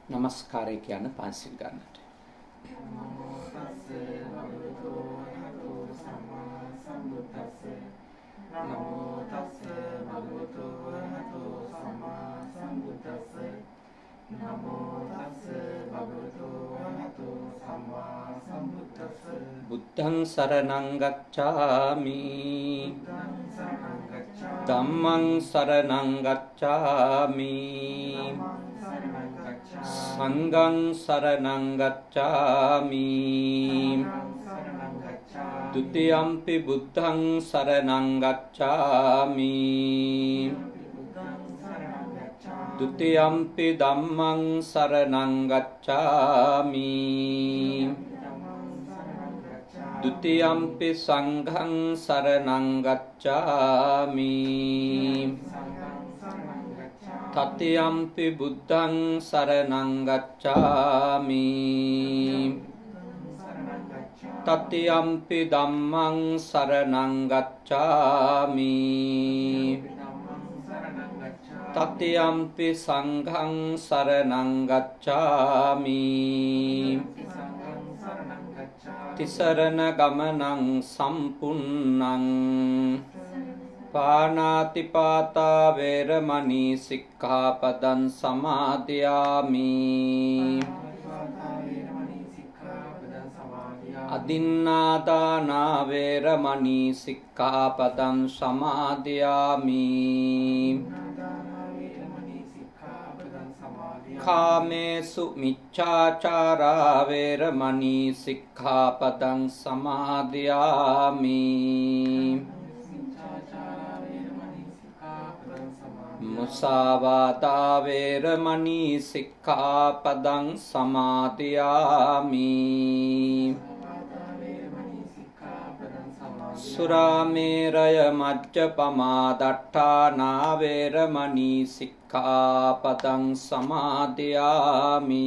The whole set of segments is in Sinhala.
නමස්කාරය කියන පන්සිල් ගන්නට. නමෝ තස්ස භගවතු වරහතෝ සම්මා සම්බුද්දස්ස. නමෝ තස්ස භගවතු වරහතෝ සම්මා සම්බුද්දස්ස. නමෝ තස්ස භගවතු වරහතෝ සම්මා සම්බුද්දස්ස. බුද්ධං සරණං ගච්ඡාමි. ධම්මං සරණං ගච්ඡාමි. සංඝං සරණං ගච්ඡාමි. ဒုတိယံ පි බුද්ධං සරණං ගච්ඡාමි. ဒုတိယံ පි ධම්මං සරණං ගච්ඡාමි. ဒုတိယံ පි සංඝං සරණං ගච්ඡාමි. තතියම්පි බුද්ධං සරණං ගච්ඡාමි. තතියම්පි ධම්මං සරණං ගච්ඡාමි. තතියම්පි සංඝං සරණං ගච්ඡාමි. තිසරණ ගමනං සම්පුන්නං. පාණාතිපාතා වේරමණී සික්ඛාපදං සමාදියාමි. අදින්නාදානා වේරමණී සික්ඛාපදං සමාදියාමි. කාමේසු මිච්ඡාචාරා වේරමණී සික්ඛාපදං සමාදියාමි. මුසාවාදා වේරමණී සික්ඛාපදං සමාදියාමි. සුරාමේරය මජ්ජපමා දට්ඨානා වේරමණී සික්ඛාපදං සමාදියාමි.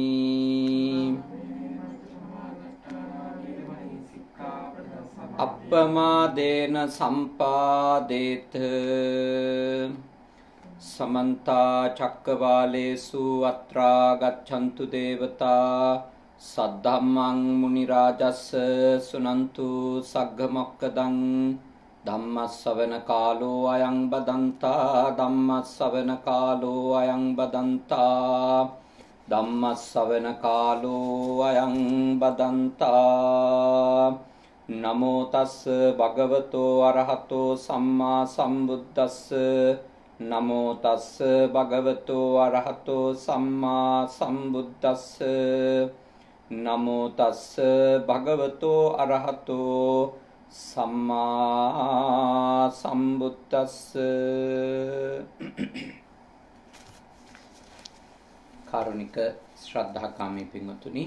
අප්පමාදේන සම්පාදේත. समन्ता चक्रवालेषु अत्रा गच्छन्तु देवता सद्धम्मं मुनिराजस्य सुनन्तु सग्गमोक्कदं धम्मश्रवण कालो अयं बदन्ता धम्मश्रवण कालो अयं बदन्ता धम्मश्रवण कालो अयं बदन्ता. नमो तस् भगवतो अरहतो सम्मा सम्बुද්දස්ස. නමෝ තස්ස භගවතෝ අරහතෝ සම්මා සම්බුද්දස්ස. නමෝ තස්ස භගවතෝ අරහතෝ සම්මා සම්බුද්දස්ස. කාරුණික ශ්‍රද්ධාකාමී පින්වතුනි,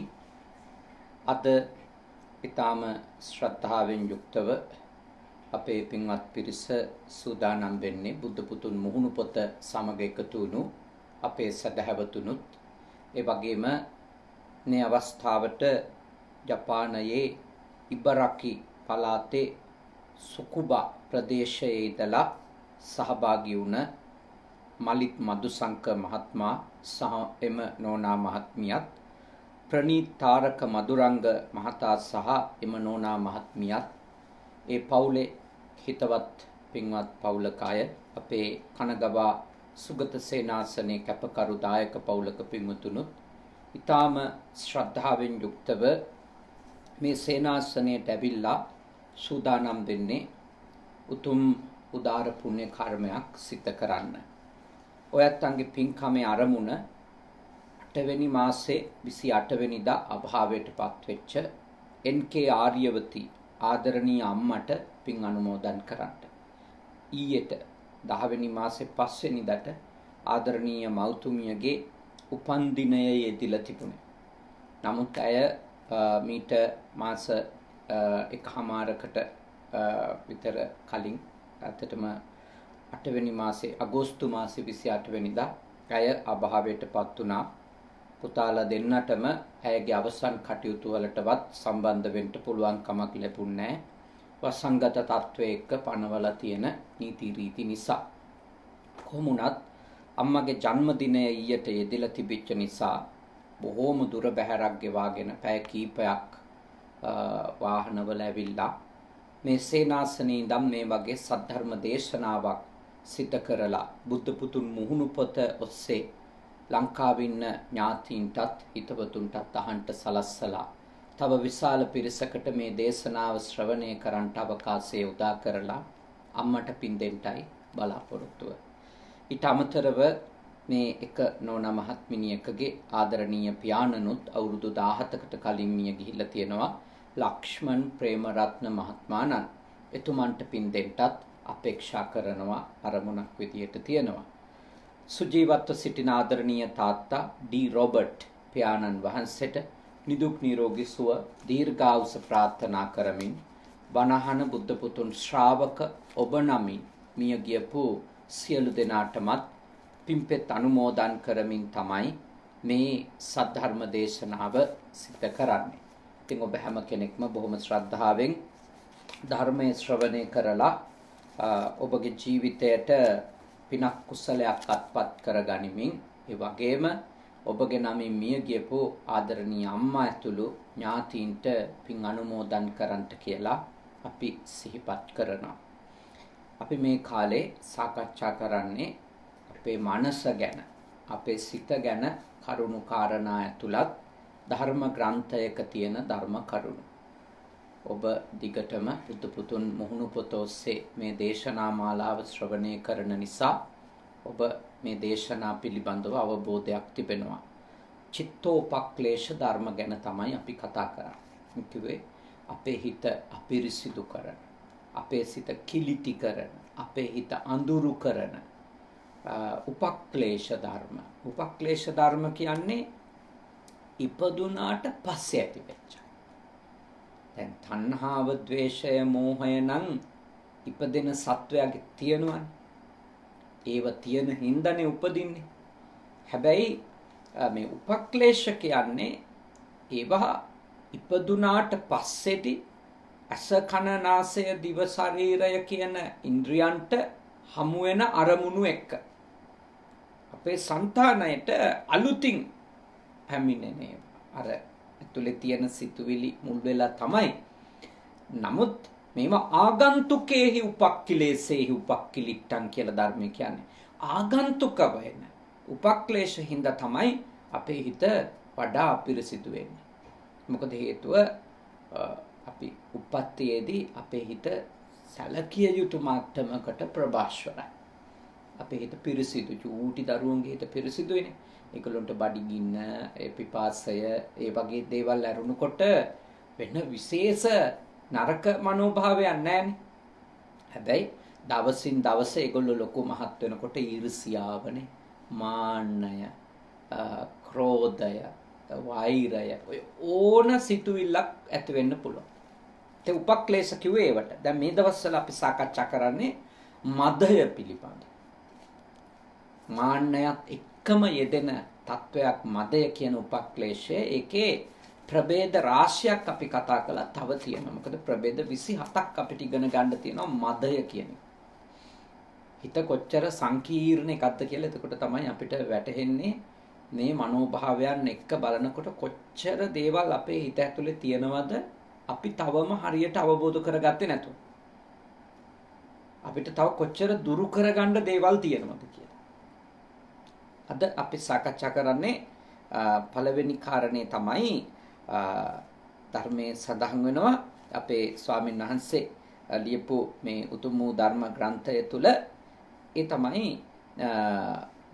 අද ඊටාම ශ්‍රද්ධාවෙන් යුක්තව අපේ පින්වත් පිරිස සූදානම් වෙන්නේ බුද්ධ පුතුන් මුහුණු පොත සමග එකතු වුණු අපේ සදහැවතුනුත් ඒ වගේම මේ අවස්ථාවට ජපානයේ ඉබරකි පළාතේ සුකුබා ප්‍රදේශයේ ඉඳලා සහභාගී වුණ මලික් මදුසංක මහත්මයා සහ එම නෝනා මහත්මියත්, ප්‍රනීත් තාරක මදුරංග මහතා සහ එම නෝනා මහත්මියත්, ඒ පවුලේ හිතවත් පින්වත් පවුලක අය, අපේ කනගවා සුගත සේනාසනේ කැපකරු දායක පවුලක පින්වතුනුත් ඊටාම ශ්‍රද්ධාවෙන් යුක්තව මේ සේනාසනයට ඇවිල්ලා සූදානම් වෙන්නේ උතුම් උදාර පුණ්‍ය කර්මයක් සිද්ධ කරන්න. ඔයත්න්ගේ පින්කමේ ආරමුණ 8 වෙනි මාසේ 28 වෙනිදා අභාවයටපත් වෙච්ච එන්.කේ. ආර්යවති ආදරණීය අම්මට පින් අනුමෝදන් කරන්න. ඊයේට 10 වෙනි මාසේ 5 වෙනිදාට ආදරණීය මෞතුමියගේ උපන්දිනය යෙදිලා තිබුණේ. නමුත් ඇය මීට මාස එකමාරකට විතර කලින් අතටම 8 වෙනි මාසේ අගෝස්තු මාසේ 28 වෙනිදා ඇය අභාවයටපත් වුණා. පුතාලා දෙන්නටම ඇයගේ අවසන් කටයුතු වලටවත් සම්බන්ධ වෙන්න පුළුවන් කමක් ලැබුණේ නැහැ. වසංගත තත්වයේ එක්ක පනවලා තියෙන නීති රීති නිසා. කොහොමුණත් අම්මගේ ජන්මදිනය ඊයට යෙදিলা තිබිච්ච නිසා බොහෝම දුර බැහැරක් ගෙවාගෙන පැය කීපයක් වාහනවල ඇවිල්ලා මේ සේනාසනේ ඉඳන් මේ වගේ සද්ධර්ම දේශනාවක් සිද්ධ කරලා බුද්ධ පුතුන් මුහුණු පොත ඔස්සේ ලංකාවේ ඉන්න ඥාතීන්ටත් හිතවතුන්ටත් අහන්ට සලස්සලා තව විශාල පිරිසකට මේ දේශනාව ශ්‍රවණය කරන්නට අවකාශය උදා කරලා අම්මට පින් දෙන්නයි බලාපොරොත්තුව. ඊට අමතරව මේ එක නෝනා මහත්මිනියකගේ ආදරණීය පියාණනුත් අවුරුදු 17කට කලින් මිය ගිහිල්ලා තියෙනවා. ලක්ෂ්මන් ප්‍රේමරත්න මහත්මාණන්. එතුමන්ට පින් දෙන්නත් අපේක්ෂා කරනවා අරමුණක් විදියට තියෙනවා. සුජීවත්ව සිටින ආදරණීය තාත්තා ඩී රොබර්ට් පියාණන් වහන්සේට නිදුක් නිරෝගී සුව දීර්ඝායුෂ ප්‍රාර්ථනා කරමින් වනහන බුද්ධ පුතුන් ශ්‍රාවක ඔබ නමින් මිය ගියපු සියලු දෙනාටමත් පින්පෙත් අනුමෝදන් කරමින් තමයි මේ සද්ධර්ම දේශනාව සිද්ධ කරන්නේ. ඉතින් ඔබ හැම කෙනෙක්ම බොහොම ශ්‍රද්ධාවෙන් ධර්මයේ ශ්‍රවණය කරලා ඔබගේ ජීවිතයට පිනක් කුසලයක් අත්පත් කරගනිමින් ඒ වගේම ඔබගේ නමින් මිය ගියපු ආදරණීය අම්මා ඇතුළු ඥාතීන්ට පින් අනුමෝදන් කරන්නට කියලා අපි සිහිපත් කරනවා. අපි මේ කාලේ සාකච්ඡා කරන්නේ අපේ මනස ගැන, අපේ සිත ගැන කරුණු කාරණා ඇතුළත් ධර්ම ග්‍රන්ථයක තියෙන ධර්ම කරුණු. ඔබ දිගටම බුදු පුතුන් මුහුණු පොත ඔස්සේ මේ දේශනා මාලාව ශ්‍රවණය කරන නිසා ඔබ මේ දේශනා පිළිබඳව අවබෝධයක් තිබෙනවා. චිත්තෝපක්ලේශ ධර්ම ගැන තමයි අපි කතා කරන්නේ. කිව්වේ අපේ හිත අපිරිසිදු කරන, අපේ සිත කිලිටි කරන, අපේ හිත අඳුරු කරන උපක්ලේශ ධර්ම. උපක්ලේශ ධර්ම කියන්නේ ඉපදුනාට පස්සේ ඇතිවෙච්ච. දැන් තණ්හාව, ද්වේෂය, මෝහය නම් ඉපදෙන සත්වයාගේ තියෙනවනේ. ඒව තියෙන හින්දානේ උපදින්නේ. හැබැයි මේ උපක්ලේශ කියන්නේ ඒවා ඉපදුනාට පස්සේදී අස කන නාසය දිව ශරීරය කියන ඉන්ද්‍රියන්ට හමු වෙන අරමුණු එක්ක අපේ సంతානයට අලුතින් පැමිණෙනේ. අර ඇතුලේ තියෙන සිතුවිලි මුල් වෙලා තමයි. නමුත් මේවා ආගන්තුකේහි උපක්ඛිලේසේහි උපක්ඛිලිට්ටං කියලා ධර්මය කියන්නේ. ආගන්තුක වෙන උපක්ලේශ හින්දා තමයි අපේ හිත වඩා අපිරිසිදු වෙන්නේ. මොකද හේතුව අපි උප්පත්තියේදී අපේ හිත සැලකිය යුතු මට්ටමකට ප්‍රභාස්වරයි. අපේ හිත පිරිසිදු. චූටි දරුවන්ගේ හිත පිරිසිදුයිනේ. ඒගොල්ලන්ට බඩගින්න, පිපාසය, ඒ වගේ දේවල් ඇරුණකොට වෙන විශේෂ නරක මනෝභාවයක් නැහැනේ. හැබැයි දවසින් දවස ඒගොල්ලෝ ලොකු මහත් වෙනකොට ඊර්ෂියාවනේ, මාන්නය, ක්‍රෝධය, වෛරය, ඔය ඕන සිතුවිල්ලක් ඇති වෙන්න පුළුවන්. ඒ උපක්ලේශ කිව්වේ ඒවට. දැන් මේ දවස්වල අපි සාකච්ඡා කරන්නේ මදය පිළිබඳ. මාන්නයත් එක්කම යෙදෙන තත්වයක් මදය කියන උපක්ලේශය. ඒකේ ප්‍රභේද රාශියක් අපි කතා කළා. තව තියෙනවා. මොකද ප්‍රභේද 27ක් අපිට ඉගෙන ගන්න තියෙනවා මදය කියන එක. හිත කොච්චර සංකීර්ණ එකක්ද කියලා එතකොට තමයි අපිට වැටහෙන්නේ මේ මනෝභාවයන් එක්ක බලනකොට කොච්චර දේවල් අපේ හිත ඇතුලේ තියෙනවද අපි තවම හරියට අවබෝධ කරගත්තේ නැතුව. අපිට තව කොච්චර දුරු කරගන්න දේවල් තියෙනවද කියලා. අද අපි සාකච්ඡා කරන්නේ පළවෙනි කාරණේ තමයි ධර්මයේ සඳහන් වෙනවා අපේ ස්වාමීන් වහන්සේ ලියපු මේ උතුම් වූ ධර්ම ග්‍රන්ථය තුල ඒ තමයි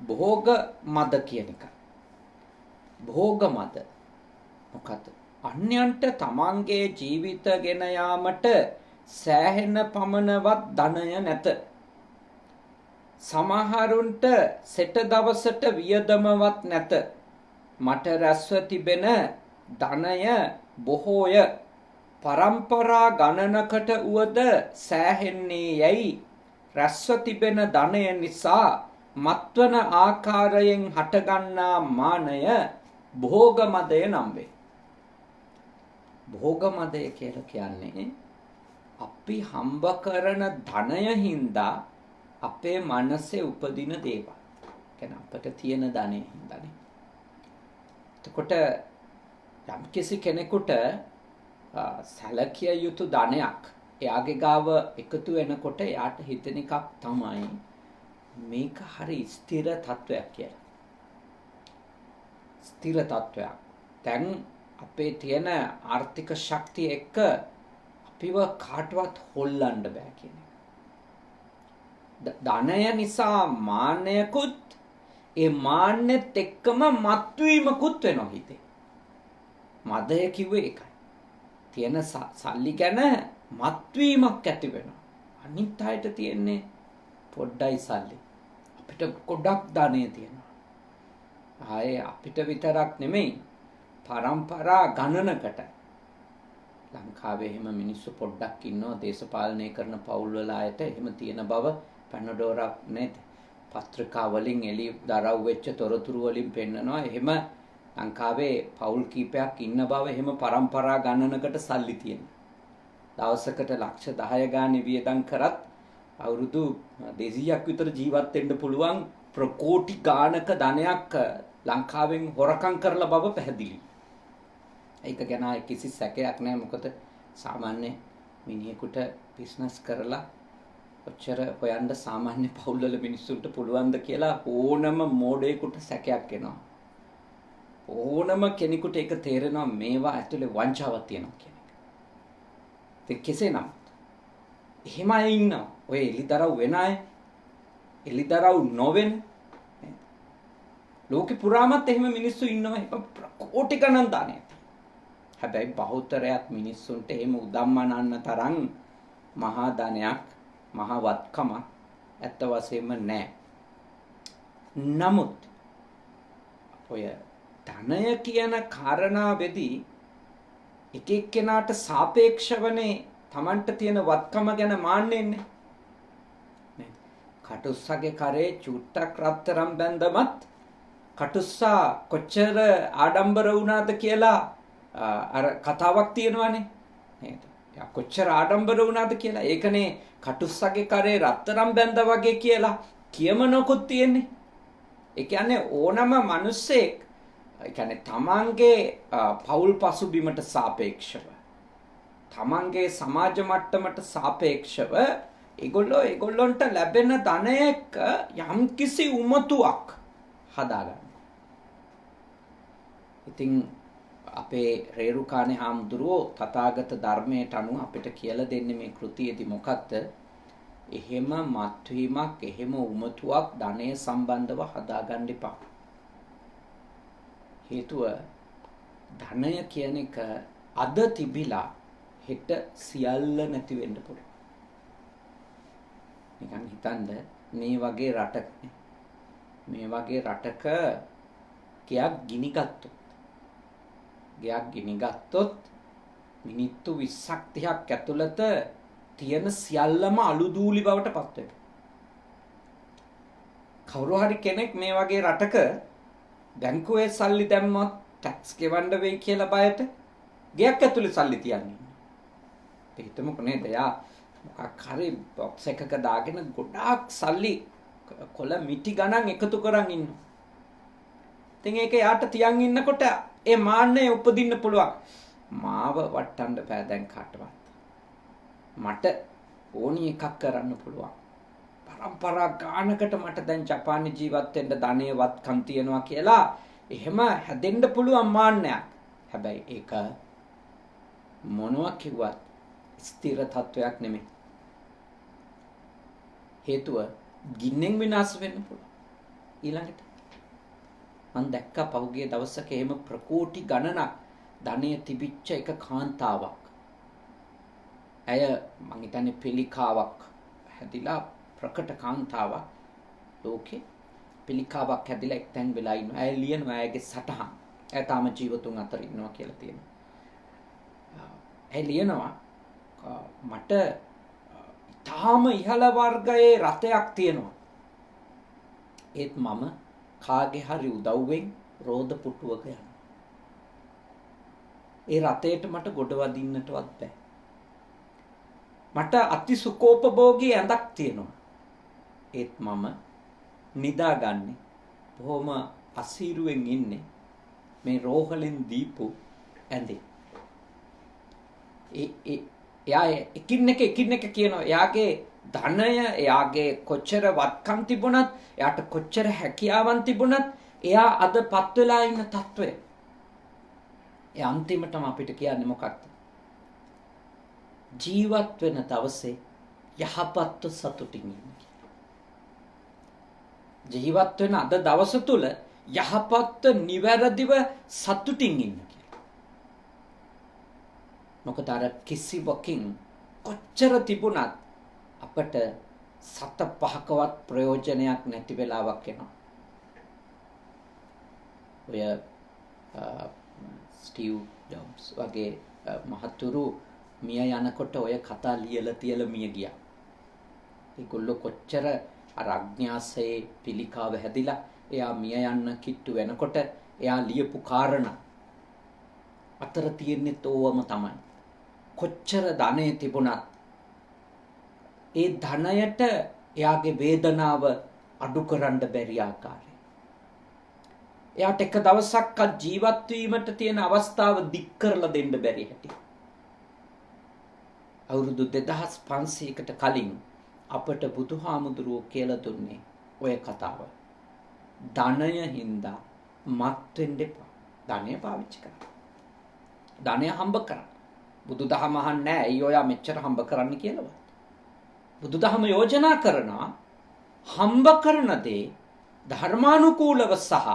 භෝග මද කියන එක. භෝග මද මොකද? අන්‍යයන්ට තමන්ගේ ජීවිත ගෙන යාමට සෑහෙන පමණවත් ධනය නැත. සමහරුන්ට සෙට දවසට වියදමවත් නැත. මට රැස්ව තිබෙන ධනය බොහෝය. පරම්පරා ගණනකට උවද සෑහෙන්නේ යැයි රැස්ව තිබෙන ධනය නිසා මත්වන ආකාරයෙන් හටගන්නා මානය භෝගමදය නම් වේ. භෝගමදය කියලා කියන්නේ අපි හම්බ කරන ධනය හින්දා අපේ මනසේ උපදින දේවල්. කියන්නේ අපට තියෙන ධනෙ හින්දානේ. එතකොට යම්කිසි කෙනෙකුට සැලකිය යුතු ධනයක් එයාගේ ගාව එකතු වෙනකොට එයාට හිතෙන එකක් තමයි මේක හරි ස්ථිර තත්වයක් කියලා. ස්ථිර තත්වයක්. දැන් අපේ තියෙන ආර්ථික ශක්තිය එක්ක අපිව කාටවත් හොල්ලන්න බෑ කියන එක. ධනය නිසා මාන්නයකුත් ඒ මාන්නෙත් එක්කම මත්වීමකුත් වෙනවා හිතේ. මදය කිව්වේ ඒකයි. තියෙන සල්ලි ගැන මත්වීමක් ඇති වෙනවා. අනිත් අයට තියෙන්නේ පොඩ්ඩයි සල්ලි. අපිට ගොඩක් ධනෙ තියෙනවා. ආයේ අපිට විතරක් නෙමෙයි පරම්පරා ගණනකට ලංකාවේ එහෙම මිනිස්සු පොඩ්ඩක් ඉන්නවා දේශපාලනය කරන පවුල් වල අයට එහෙම තියෙන බව පැනඩෝරා නේද පත්‍රිකා වලින් එළි දරව් වෙච්ච තොරතුරු වලින් පෙන්නනවා. එහෙම ලංකාවේ පවුල් කීපයක් ඉන්න බව එහෙම පරම්පරා ගණනකට සල්ලි තියෙන. දවසකට ලක්ෂ 10 ගානේ වියදම් කරත් අවුරුදු 200ක් විතර ජීවත් වෙන්න පුළුවන් ප්‍රකෝටි ගානක ධනයක් ලංකාවෙන් හොරකම් කරලා බව පැහැදිලි. ඒක ගැන කිසි සැකයක් නැහැ. මොකද සාමාන්‍ය මිනිහෙකුට බිස්නස් කරලා ඔච්චර හොයන්න සාමාන්‍ය පවුල් වල මිනිස්සුන්ට පුළුවන්ද කියලා ඕනම මෝඩයෙකුට සැකයක් එනවා. ඕනම කෙනෙකුට ඒක තේරෙනවා මේවා ඇතුලේ වංචාවක් තියෙනවා කියන එක. ඒක කෙසේ නමුත් එහෙම අය ඉන්නවා. ඔය එලිදරව් වෙන අය එලිදරව් නොවෙන ලෝකෙ පුරාමත් එහෙම මිනිස්සු ඉන්නවා. කෝටි ගණන් දානේ. හැබැයි බහුතරයක් මිනිස්සුන්ට එහෙම උදම්මනන්න තරම් මහා ධනයක් මහා වත්කම ඇත්ත වශයෙන්ම නැහැ. නමුත් ඔය ධනය කියන කාරණාවේදී එක එක්කෙනාට සාපේක්ෂවනේ Tamanට තියෙන වත්කම ගැන මාන්නෙන්නේ. කටුස්සගේ කරේ චුට්ටක් රත්තරම් බැඳමත් කටුස්සා කොච්චර ආඩම්බර වුණාද කියලා අර කතාවක් තියෙනවානේ නේද? කොච්චර ආඩම්බර වුණාද කියලා. ඒකනේ කටුස්සගේ කරේ රත්තරම් බැඳා වගේ කියලා කියමනකුත් තියෙන්නේ. ඒ කියන්නේ ඕනම මිනිස්සෙක් ඒ කියන්නේ තමන්ගේ පෞල් පසුබිමට සාපේක්ෂව තමන්ගේ සමාජ මට්ටමට සාපේක්ෂව ඒගොල්ලොන්ට ලැබෙන ධනයක යම්කිසි උමතුවක් හදාගන්න. ඉතින් අපේ රේරුකාණේ හාමුදුරුවෝ තථාගත ධර්මයට අනුව අපිට කියලා දෙන්නේ මේ කෘතියේදී මොකක්ද? එහෙම මත්වීමක්, එහෙම උමතුවක් ධනය සම්බන්ධව හදාගන්න එපා. හේතුව ධනය කියන එක අද තිබිලා හෙට සියල්ල නැති වෙන්න පුළුවන්. නිකන් හිතන්න මේ වගේ රටක ගයක් ගිනි ගත්තොත් මිනිත්තු 20ක් 30ක් ඇතුළත තියෙන සියල්ලම අලු දූලි බවට පත් වෙනවා. කවුරු හරි කෙනෙක් මේ වගේ රටක බැංකුවේ සල්ලි දැම්මොත් ටැක්ස් ගෙවන්න වෙයි කියලා බයට ගයක් ඇතුලේ සල්ලි තියන්නේ. හිතමුකෝ නේද? යා මොකක් හරි බොක්ස් එකක දාගෙන ගොඩාක් සල්ලි කොළ මිටි ගණන් එකතු කරන් ඉන්නවා. ඉතින් ඒක යාට තියන් ඉන්නකොට ඒ මාන්නය උපදින්න පුළුවන්. මාව වටන්න බෑ දැන් කාටවත්. මට ඕනි එකක් කරන්න පුළුවන්. පරම්පරා ගානකට මට දැන් ජපානයේ ජීවත් වෙන්න ධනයවත්කම් තියනවා කියලා එහෙම හැදෙන්න පුළුවන් මාන්නයක්. හැබැයි ඒක මොනවා කිව්වත් ස්ථිර තත්වයක් නෙමෙයි. හේතුව ගින්නෙන් විනාශ වෙන්න පුළුවන්. ඊළඟට මම දැක්කා පහුගිය දවසක එහෙම ප්‍රකෝටි ගණනක් ධනය තිබිච්ච එක කාන්තාවක්. ඇය මං හිතන්නේ පිළිකාවක් හැදිලා ප්‍රකට කාන්තාවක් ලෝකේ පිළිකාවක් හැදිලා එක්තැන් වෙලා ඉන්නවා. ඇය ලියනවා ඇයගේ සටහන්. ඇය තාම ජීවතුන් අතර ඉන්නවා කියලා තියෙනවා. ඇය ලියනවා මට තාම ඉහළ වර්ගයේ රතයක් තියෙනවා. ඒත් මම කාගේ හරි උදව්වෙන් රෝද පුටුවක යනවා. ඒ රතේට මට ගොඩ වදින්නටවත් බෑ. මට අති සුකෝපභෝගී ඇඳක් තියෙනවා. ඒත් මම නිදාගන්නේ බොහොම අසීරුවෙන් ඉන්නේ මේ රෝහලෙන් දීපු ඇඳේ. එයා එකින් එක කියනවා එයාගේ ධනය, එයාගේ කොච්චර වත්කම් තිබුණත්, එයාට කොච්චර හැකියාවන් තිබුණත්, එයා අදපත් වෙලා ඉන්න තත්වය. ඒ අන්තිමටම අපිට කියන්නේ මොකක්ද? ජීවත් වෙන දවසේ යහපත්ව සතුටින් ඉන්න. ජීවත් වෙන අද දවස තුල යහපත්ව නිවැරදිව සතුටින් ඉන්න කියලා. මොකද අර කිසිවකින් කොච්චර තිබුණත් අපට සත පහකවත් ප්‍රයෝජනයක් නැති වෙලාවක් එනවා. ඔය ස්ටීව් ජොබ්ස් වගේ මහතුරු මිය යනකොට ඔය කතා ලියලා තියලා මිය ගියා. ඒගොල්ලෝ කොච්චර අර අඥාසයේ පිළිකාව හැදිලා එයා මිය යන්න කිට්ටු වෙනකොට එයා ලියපු කාරණා අතර තියෙන්නේ තෝවම තමයි. කොච්චර ධනෙ තිබුණත් ඒ ධනයට එයාගේ වේදනාව අඩු කරන්න බැරි ආකාරය. එයාට එක දවසක් ජීවත් වීමට තියෙන අවස්ථාව දික් කරලා දෙන්න බැරි හැටි. අවුරුදු 2500කට කලින් අපට බුදුහාමුදුරුවෝ කියලා දුන්නේ ඔය කතාව. ධනය හින්දා මත් වෙන්න එපා. ධනය පාවිච්චි කරන්න. ධනය හම්බ කරන්න. බුදුදහම අහන්නේ නැහැ අයියෝ යා මෙච්චර හම්බ කරන්න කියලාවත්. බුදුදහම යෝජනා කරනවා හම්බ කරන දේ ධර්මානුකූලව සහ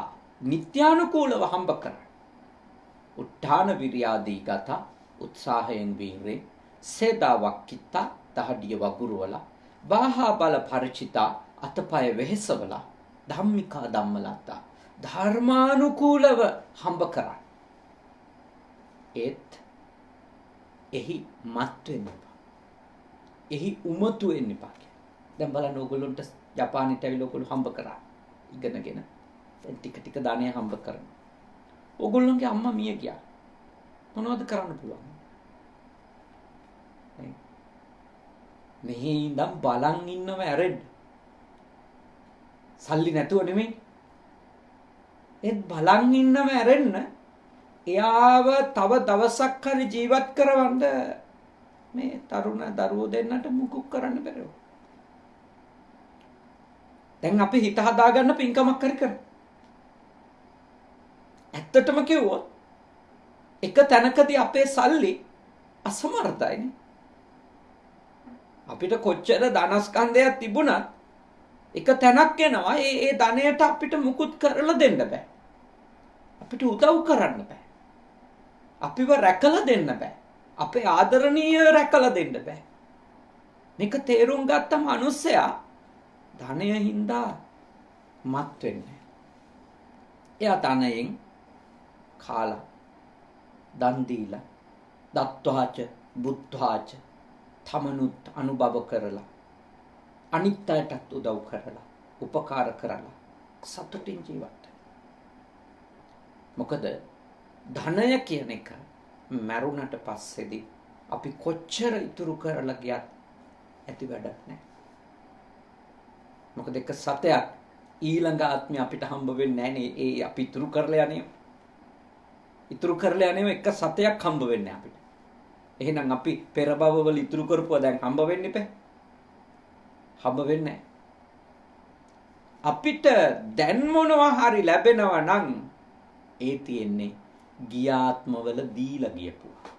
නිත්‍යානුකූලව හම්බ කරන්න. උත්තාන විරියාදී ගත උත්සාහයෙන් වීරේ සේදාවක් කිත්තා දහඩිය වගුරුවලා බාහා බල පරිචිතා අතපය වෙහෙසවලා ධම්මිකා ධම්මලත්තා ධර්මානුකූලව හම්බ කරන්න. ඒත් එහි මත් වෙන්න එපා. එහි උමතු වෙන්න එපා කියලා. දැන් බලන්න ඕගොල්ලන්ට ජපානයට ඇවිල්ලා ඕගොල්ලෝ හම්බ කරා. ඉගෙනගෙන දැන් ටික ටික ධානය හම්බ කරනවා. ඕගොල්ලන්ගේ අම්මා මිය ගියා. මොනවද කරන්න පුළුවන්? මෙහි ඉඳන් බලන් ඉන්නව ඇරෙන්න. සල්ලි නැතුව නෙමෙයි. ඒත් බලන් ඉන්නව ඇරෙන්න එයාව තව දවසක් හරි ජීවත් කරවන්න මේ තරුණ දරුවෝ දෙන්නට මුකුත් කරන්න බැරව. දැන් අපි හිත හදාගන්න පින්කමක් හරි කරමු. ඇත්තටම කිව්වොත් එක තැනකදී අපේ සල්ලි අසමර්ථයිනේ. අපිට කොච්චර ධනස්කන්ධයක් තිබුණත් එක තැනක් එනවා ඒ ධනයට අපිට මුකුත් කරලා දෙන්න බෑ. අපිට උදව් කරන්න බෑ. අපිව රැකලා දෙන්න බෑ. අපේ ආදරණීය රැකලා දෙන්න බෑ. මේක තේරුම් ගත්ත මිනිස්සයා ධනය හින්දා මත් වෙන්නේ. එයා ධනයෙන් කාලා දන් දීලා දත්වාච බුද්ධාච තමනුත් අනුභව කරලා අනිත් අයටත් උදව් කරලා උපකාර කරලා සතුටින් ජීවත්. මොකද ධනය කියන එක මරුණට පස්සේදී අපි කොච්චර ඉතුරු කරලා ගියත් ඇති වැඩක් නැහැ. මොකද එක සතයක් ඊළඟ ආත්මය අපිට හම්බ වෙන්නේ නැහැ නේ. ඒ අපි ඉතුරු කරලා යන්නේ. ඉතුරු කරලා යන්නේ එක සතයක් හම්බ වෙන්නේ අපිට. එහෙනම් අපි පෙර භවවල ඉතුරු කරපුවා දැන් හම්බ වෙන්නේ නැහැ. හම්බ වෙන්නේ අපිට දැන් මොනවා හරි ලැබෙනවා නම් ඒ තියෙන්නේ ගියාත්මවල දීලා ගියපුවා.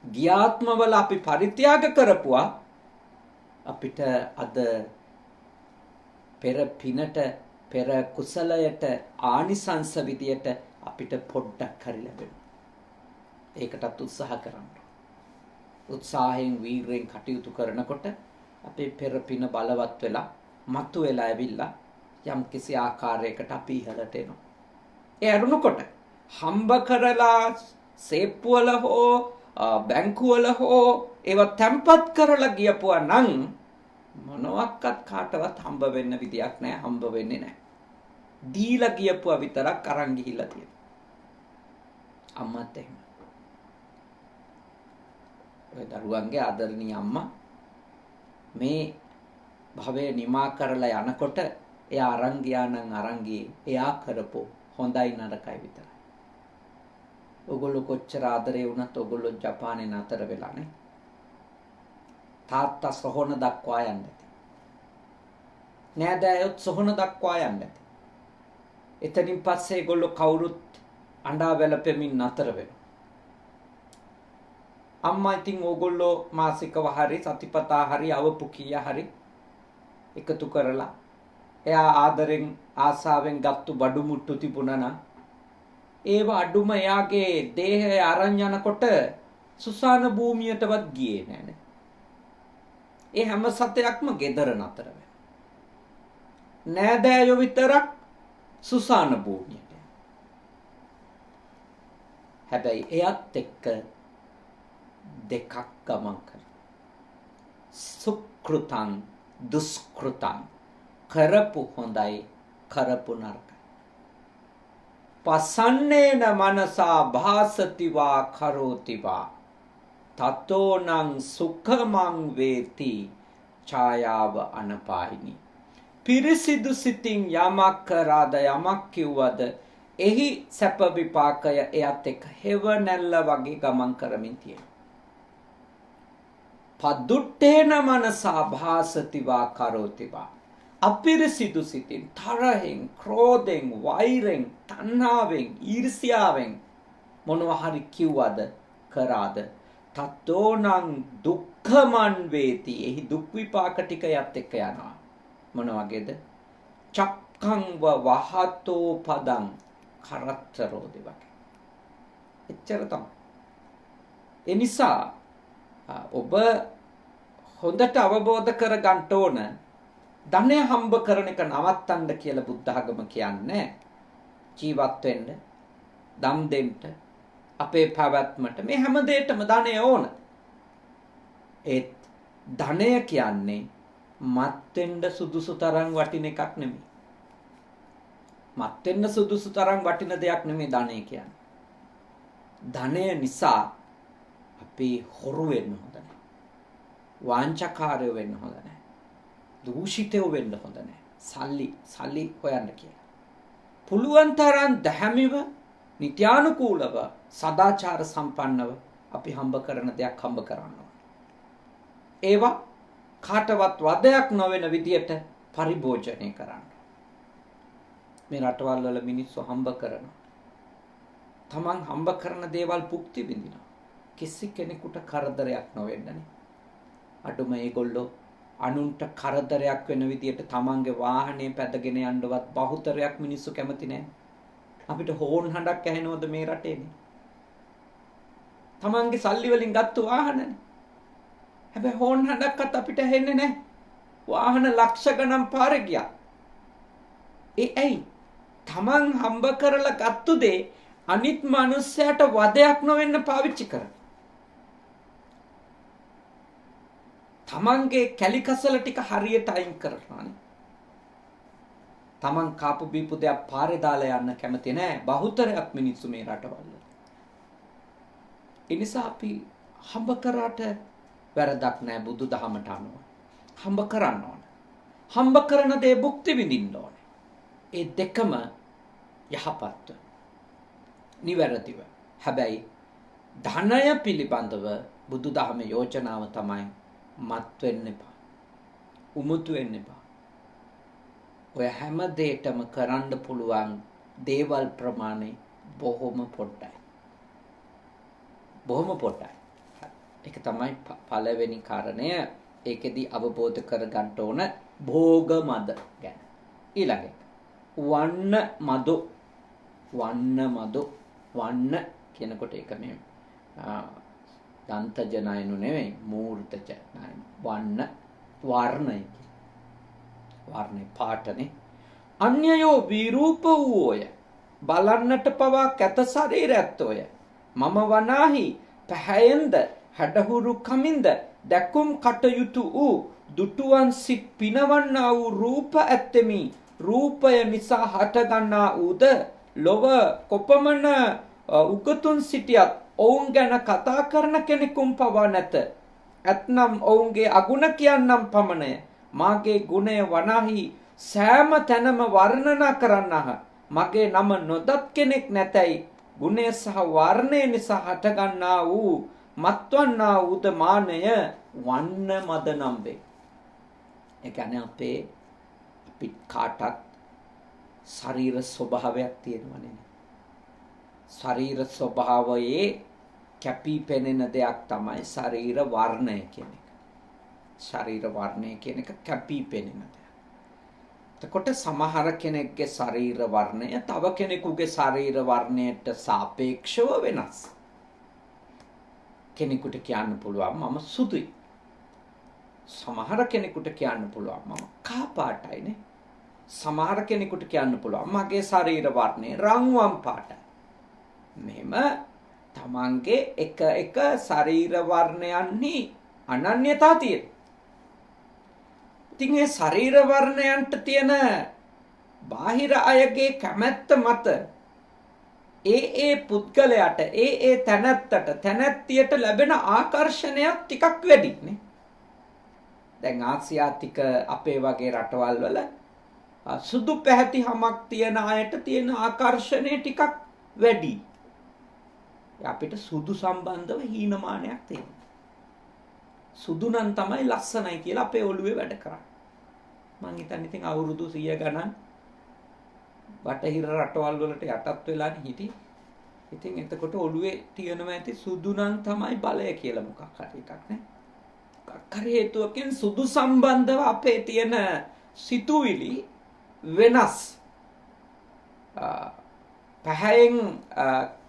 ගියාත්මවල අපි පරිත්‍යාග කරපුවා අපිට අද පෙර පිනට පෙර කුසලයට ආනිසංස විදියට අපිට පොඩ්ඩක් හරි ලැබෙනවා. ඒකටත් උත්සාහ කරන්න. උත්සාහයෙන් වීරයෙන් කටයුතු කරනකොට අපේ පෙර පින බලවත් වෙලා මතු වෙලා ඇවිල්ලා යම් කිසි ආකාරයකට අපි ඉහළට එනවා. ඒ අරුණකොට හම්බ කරලා සේප්පුවල හෝ බැංකුවල හෝ ඒව තැම්පත් කරලා ගියපුවා නම් මොනවත් කාටවත් හම්බ වෙන්න විදියක් නැහැ. හම්බ වෙන්නේ නැහැ. දීලා ගියපුවා විතරක් අරන් ගිහිල්ලා තියෙනවා. අම්මත් එහෙම. ඔය දරුවන්ගේ ආදරණීය අම්මා මේ භවය නිමා කරලා යනකොට එයා අරන් ගියා නම් අරන් ගියේ එයා කරපෝ හොඳයි නරකයි විතරයි. ඔගොල්ලෝ කොච්චර ආදරේ වුණත් ඔගොල්ලෝ ජපානයේ නතර වෙලා නේ. තාත්තා සොහොන දක්වා යන්නේ. නෑදෑයොත් සොහොන දක්වා යන්නේ. එතනින් පස්සේ ඒගොල්ලෝ කවුරුත් අඬා වැළපෙමින් නතර වෙනවා. අම්මා ඉතින් ඕගොල්ලෝ මාසිකව හරි සතිපතා හරි අවපු කීය හරි එකතු කරලා එයා ආදරෙන් ආසාවෙන් ගත්තු බඩු මුට්ටු තිබුණා නම් ඒව අඩුම එයාගේ දේහය අරන් යනකොට සුසාන භූමියටවත් ගියේ නෑනේ. ඒ හැම සතයක්ම gedara නතර වෙනවා. නෑදෑයෝ විතරක් සුසාන භූමියට. හැබැයි එයත් එක්ක දෙකක් ගමන් කරනවා. සුකෘතං දුෂ්කෘතං කරපු හොඳයි කරපු නරකයි. පසන්නේන මනසා භාසතිවා කරෝතිවා තතෝනං සුඛමං වේති ඡායාව අනපායිනි. පිරිසිදු සිතින් යමක් කරාද යමක් කිව්වද එහි සැප විපාකය එයත් එක්ක හෙවණැල්ල වගේ ගමන් කරමින් තියෙනවා. පදුට්ඨේන මනසා භාසතිවා කරෝතිවා අපිරිසිදු සිතින් තරහෙන් ක්‍රෝධෙන් වෛරෙන් තණ්හාවෙන් ඊර්ෂ්‍යාවෙන් මොනවා හරි කිව්වද කරාද තතෝනං දුක්ඛමන් වේති. එහි දුක් විපාක ටික යත් එක්ක යනවා. මොන වගේද? චක්ඛං වහතෝ පදං කරත්තරෝදි වගේ. එච්චර තමයි. ඒ නිසා ඔබ හොඳට අවබෝධ කරගන්න ඕන ධනය හම්බ කරන එක නවත්තන්න කියලා බුද්ධ ආගම කියන්නේ. ජීවත් වෙන්න, දම් දෙන්න, අපේ පැවැත්මට මේ හැම දෙයකටම ධනය ඕන. ඒත් ධනය කියන්නේ මත් වෙන්න සුදුසු තරම් වටින එකක් නෙමෙයි. මත් වෙන්න සුදුසු තරම් වටින දෙයක් නෙමෙයි ධනය කියන්නේ. ධනය නිසා අපි හොරු වෙන්න හොඳ නැහැ. වාංචකාරයෝ වෙන්න හොඳ නැහැ. දූෂිතයෝ වෙන්න හොඳ නැහැ. සල්ලි හොයන්න කියලා. පුළුවන් තරම් දැහැමිව, නිත්‍යානුකූලව, සදාචාර සම්පන්නව අපි හම්බ කරන දෙයක් හම්බ කරන්න ඕන. ඒවා කාටවත් වදයක් නොවන විදියට පරිභෝජනය කරන්න. මේ රටවල් වල මිනිස්සු හම්බ කරනවා. තමන් හම්බ කරන දේවල් භුක්ති විඳිනවා. කිසි කෙනෙකුට කරදරයක් නොවෙන්නනේ. අඩුම ඒගොල්ලෝ අනුන්ට කරදරයක් වෙන විදියට තමන්ගේ වාහනේ පැදගෙන යන්නවත් බහුතරයක් මිනිස්සු කැමති නැහැ. අපිට හෝන් හඬක් ඇහෙනවද මේ රටේනේ? තමන්ගේ සල්ලි වලින් ගත්ත වාහනනේ. හැබැයි හෝන් හඬක්වත් අපිට ඇහෙන්නේ නැහැ. වාහන ලක්ෂ ගණන් පාරේ ගියා. ඒ ඇයි? තමන් හම්බ කරලා ගත්ත දේ අනිත් මිනිස්සයාට වදයක් නොවෙන්න පාවිච්චි කරා. තමන්ගේ කැලිකසල ටික හරියට අයින් කරනවානේ. තමන් කාපු බීපු දෙයක් පාරේ දාලා යන්න කැමති නැහැ බහුතරයක් මිනිස්සු මේ රටවල. ඒ නිසා අපි හම්බ කරාට වැරදක් නැහැ බුදුදහමට අනුව. හම්බ කරන්න ඕන. හම්බ කරන දේ භුක්ති විඳින්න ඕන. ඒ දෙකම යහපත්ව නිවැරදිව. හැබැයි ධනය පිළිබඳව බුදුදහමේ යෝජනාව තමයි මත් වෙන්න එපා. උමුතු වෙන්න එපා. ඔය හැම දෙයකම කරන්න පුළුවන් දේවල් ප්‍රමාණය බොහොම පොඩ්ඩයි. බොහොම පොඩ්ඩයි. ඒක තමයි පළවෙනි කාරණය. ඒකෙදි අවබෝධ කරගන්න ඕන භෝග මද ගැන. ඊළඟට වන්න මදු වන්න කියනකොට ඒක මේ දන්ත ජනයනු නෙවෙයි මූර්ත ජනයන. වන්න වර්ණය පාටනේ. අන්‍යයෝ විරූප වූය බලන්නට පවා කැත ශරීරයත්ෝය. මම වනාහි පැහැයෙන්ද හැඩහුරු කමින්ද දැකුම් කටයුතු වූ දුටුවන් සිත් පිනවන්නා වූ රූප ඇත්තෙමි. රූපය නිසා හටගන්නා වූද ලොව කොපමණ උගතුන් සිටියත් ඔවුන් ගැන කතා කරන කෙනෙකුම් පවා නැත. ඇත්නම් ඔවුන්ගේ අගුණ කියන්නම් පමණය. මාගේ ගුණය වනාහි සෑම තැනම වර්ණනා කරන්නහ. මගේ නම නොදත් කෙනෙක් නැතයි ගුණය සහ වර්ණය නිසා හටගන්නා වූ මත්වන්නා වූද මානය වන්න මද නම් වේ. ඒ කියන්නේ අපි කාටත් ශරීර ස්වභාවයක් තියෙනවනේ. ශරීර ස්වභාවයේ කැපී පෙනෙන දෙයක් තමයි ශරීර වර්ණය කියන එක. ශරීර වර්ණය කියන එක කැපී පෙනෙන දෙයක්. එතකොට සමහර කෙනෙක්ගේ ශරීර වර්ණය තව කෙනෙකුගේ ශරීර වර්ණයට සාපේක්ෂව වෙනස්. කෙනෙකුට කියන්න පුළුවන් මම සුදුයි. සමහර කෙනෙකුට කියන්න පුළුවන් මම කහ පාටයිනේ. සමහර කෙනෙකුට කියන්න පුළුවන් මගේ ශරීර වර්ණය රන්වන් පාටයි. මෙහෙම තමන්ගේ එක ශරීර වර්ණයන්හි අනන්‍යතා තියෙනවා. ඉතින් ඒ ශරීර වර්ණයන්ට තියෙන බාහිර අයගේ කැමැත්ත මත ඒ පුද්ගලයාට ඒ තැනැත්තියට ලැබෙන ආකර්ෂණයක් ටිකක් වැඩි නේ. දැන් ආසියාතික අපේ වගේ රටවල් වල සුදු පැහැති හමක් තියෙන අයට තියෙන ආකර්ෂණය ටිකක් වැඩි. අපිට සුදු සම්බන්ධව හීනමානයක් තියෙනවා. සුදු නම් තමයි ලස්සනයි කියලා අපේ ඔළුවේ වැඩ කරන්නේ. මං හිතන්නේ ඉතින් අවුරුදු 100 ගණන් බටහිර රටවල් වලට යටත් වෙලානේ හිටියේ. ඉතින් එතකොට ඔළුවේ තියෙනවා ඇති සුදු නම් තමයි බලය කියලා මොකක් හරි එකක් නේ. මොකක් හරි හේතුවකින් සුදු සම්බන්ධව අපේ තියෙන සිතුවිලි වෙනස්. පහෙන්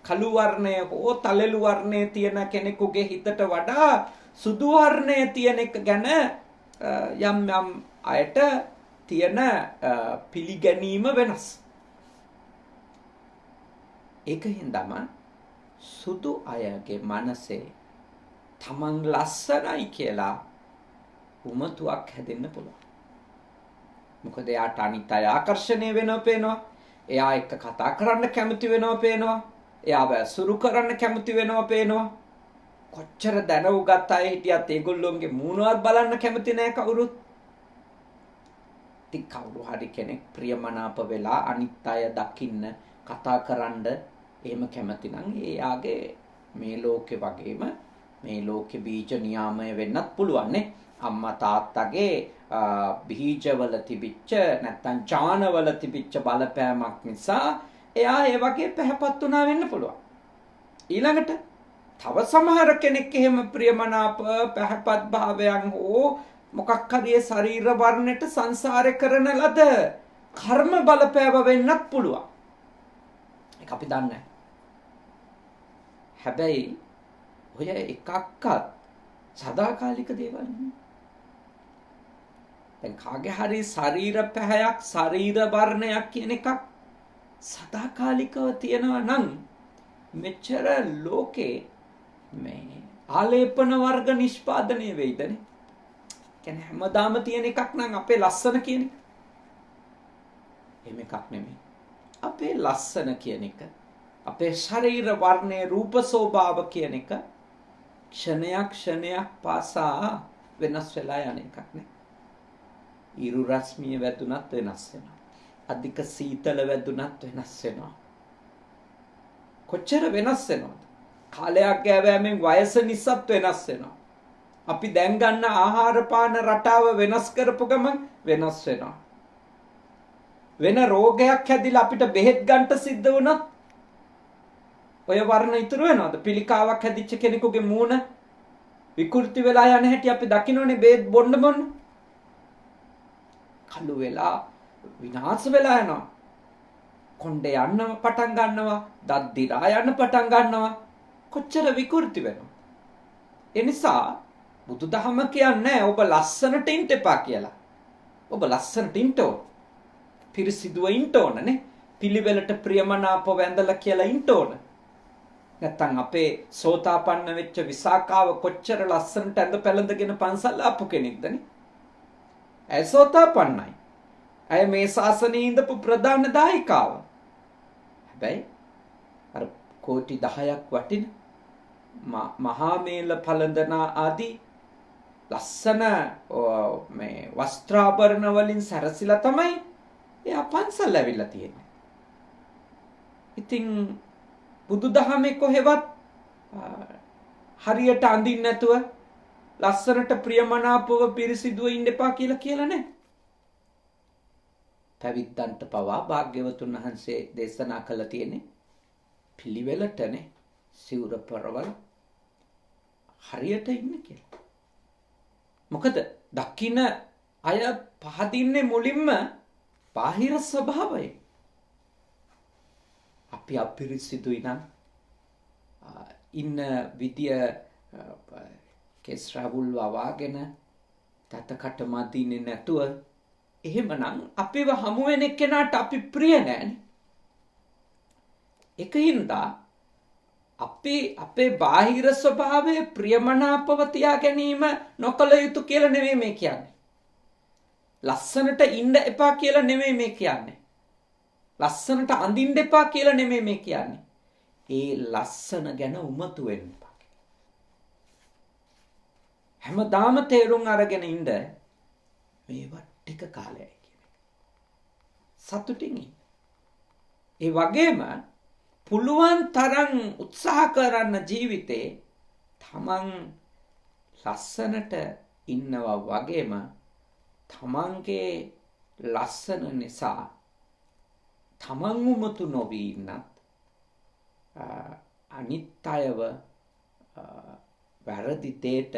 කළු වර්ණය හෝ තලෙළු වර්ණයේ තියෙන කෙනෙකුගේ හිතට වඩා සුදු වර්ණයේ තියෙන එක ගැන යම් අයට තියෙන පිළිගැනීම වෙනස්. ඒකින්දම සුදු අයගේ මනසේ තමන් ලස්සනයි කියලා උමතුවක් හැදෙන්න පුළුවන්. මොකද එයාට අනිත් අය ආකර්ෂණය වෙනවා පේනවා. එයා එක්ක කතා කරන්න කැමති වෙනවා පේනවා. එයාව සුරු කරන්න කැමති වෙනවා පේනවා. කොච්චර දැනුගත් අය හිටියත් ඒගොල්ලොන්ගේ මූණවත් බලන්න කැමති නැහැ කවුරුත්. ඉතින් කවුරු හරි කෙනෙක් ප්‍රියමනාප වෙලා අනිත් අය දකින්න කතා කරන්න එහෙම කැමති නම් එයාගේ මේ ලෝකේ වගේම මේ ලෝකේ බීජ නියාමය වෙන්නත් පුළුවන් නේ. අම්මා තාත්තගේ බීජවල තිබිච්ච නැත්තම් ඡානවල තිබිච්ච බලපෑමක් නිසා එයා ඒ වගේ පැහැපත් වුණා වෙන්න පුළුවන්. ඊළඟට තව සමහර කෙනෙක් එහෙම ප්‍රියමනාප පැහැපත් භාවයන් හෝ මොකක් හරි ශරීර වර්ණයට සංසාරේ කරන ලද කර්ම බලපෑව වෙන්නත් පුළුවන්. ඒක අපි දන්නේ. හැබැයි ඔය එකක්වත් සදාකාලික දේවල් නෙමෙයි. දැන් කාගේ හරි ශරීර පැහැයක් ශරීර වර්ණයක් කියන එකක් සදාකාලිකව තියෙනවා නම් මෙච්චර ලෝකේ මේ ආලේපන වර්ග නිෂ්පාදනය වෙයිදනේ. කියන්නේ හැමදාම තියෙන එකක් නම් අපේ ලස්සන කියන එක. එහෙම එකක් නෙමෙයි. අපේ ලස්සන කියන එක අපේ ශරීර වර්ණයේ රූප ස්වභාව කියන එක ක්ෂණයක් පාසා වෙනස් වෙලා යන එකක් නේ. ඉරු රශ්මිය වැදුනත් වෙනස් වෙනවා. අධික සීතල වැදුනත් වෙනස් වෙනවා. කොච්චර වෙනස් වෙනවද? කාලයක් ගෑවෑමෙන් වයස නිසාත් වෙනස් වෙනවා. අපි දැන් ගන්න ආහාර පාන රටාව වෙනස් කරපු ගමන් වෙනස් වෙනවා. වෙන රෝගයක් හැදිලා අපිට බෙහෙත් ගන්න සිද්ධ වුණොත් ඔය වර්ණ ඉතුරු වෙනවද? පිළිකාවක් හැදිච්ච කෙනෙකුගේ මූණ විකෘති වෙලා යන හැටි අපි දකින්නෝනේ බෙහෙත් බොන්න. කළු වෙලා විනාශ වෙලා යනවා. කොණ්ඩේ යන්න පටන් ගන්නවා. දත් දිරා යන්න පටන් ගන්නවා. කොච්චර විකෘති වෙනවද? ඒ නිසා බුදුදහම කියන්නේ ඔබ ලස්සනට ඉන්න එපා කියලා. ඔබ ලස්සනට ඉන්න ඕන. පිරිසිදුව ඉන්න ඕනනේ. පිළිවෙලට ප්‍රියමනාපව වැඳලා කියලා ඉන්න ඕන. නැත්තම් අපේ සෝතාපන්න වෙච්ච විසාකාව කොච්චර ලස්සනට ඇඳ පැළඳගෙන පන්සල් ආපු කෙනෙක්දනේ. ඇය සෝතාපන්නයි. ඇය මේ ශාසනයේ ඉඳපු ප්‍රධාන දායකාව. හැබැයි අර කෝටි 10ක් වටින මහා මේල පළඳන ආදී ලස්සන මේ වස්ත්‍රාභරණ වලින් සැරසිලා තමයි එයා පන්සල් ඇවිල්ලා තියෙන්නේ. ඉතින් බුදුදහමේ කොහෙවත් හරියට අඳින්න නැතුව ලස්සනට ප්‍රියමනාපව පිරිසිදුව ඉන්න එපා කියලා නැහැ. පැවිද්දන්ට පවා භාග්‍යවතුන් වහන්සේ දේශනා කළ තියෙන්නේ පිළිවෙලටනේ සිවුර පරවල හරියට ඉන්න කියලා. මොකද දකින්න අය පහදින්නේ මුලින්ම බාහිර ස්වභාවය. අපි අපිරිසිදුයි නම් ඉන්න විදිය කෙස් රාවුල් වවාගෙන තතකට මදින්නේ නැතුව එහෙමනම් අපිව හමු වෙන එක්කෙනාට අපි ප්‍රිය නෑනේ. ඒකින්ද අපේ බාහිර ස්වභාවය ප්‍රියමනාපව තියා ගැනීම නොකළ යුතු කියලා නෙමෙයි මේ කියන්නේ. ලස්සනට ඉන්න එපා කියලා නෙමෙයි මේ කියන්නේ. ලස්සනට අඳින්න එපා කියලා නෙමෙයි මේ කියන්නේ. ඒ ලස්සන ගැන උමතු වෙන්න එපා. හැමදාම තේරුම් අරගෙන ඉන්න මේවා ටික කාලයයි කියන්නේ. සතුටින් ඉන්න. ඒ වගේම පුළුවන් තරම් උත්සාහ කරන්න ජීවිතේ තමන් ලස්සනට ඉන්නවා වගේම තමන්ගේ ලස්සන නිසා තමන් උමතු නොවී ඉන්නත් අනිත් අයව වැරදි දෙයට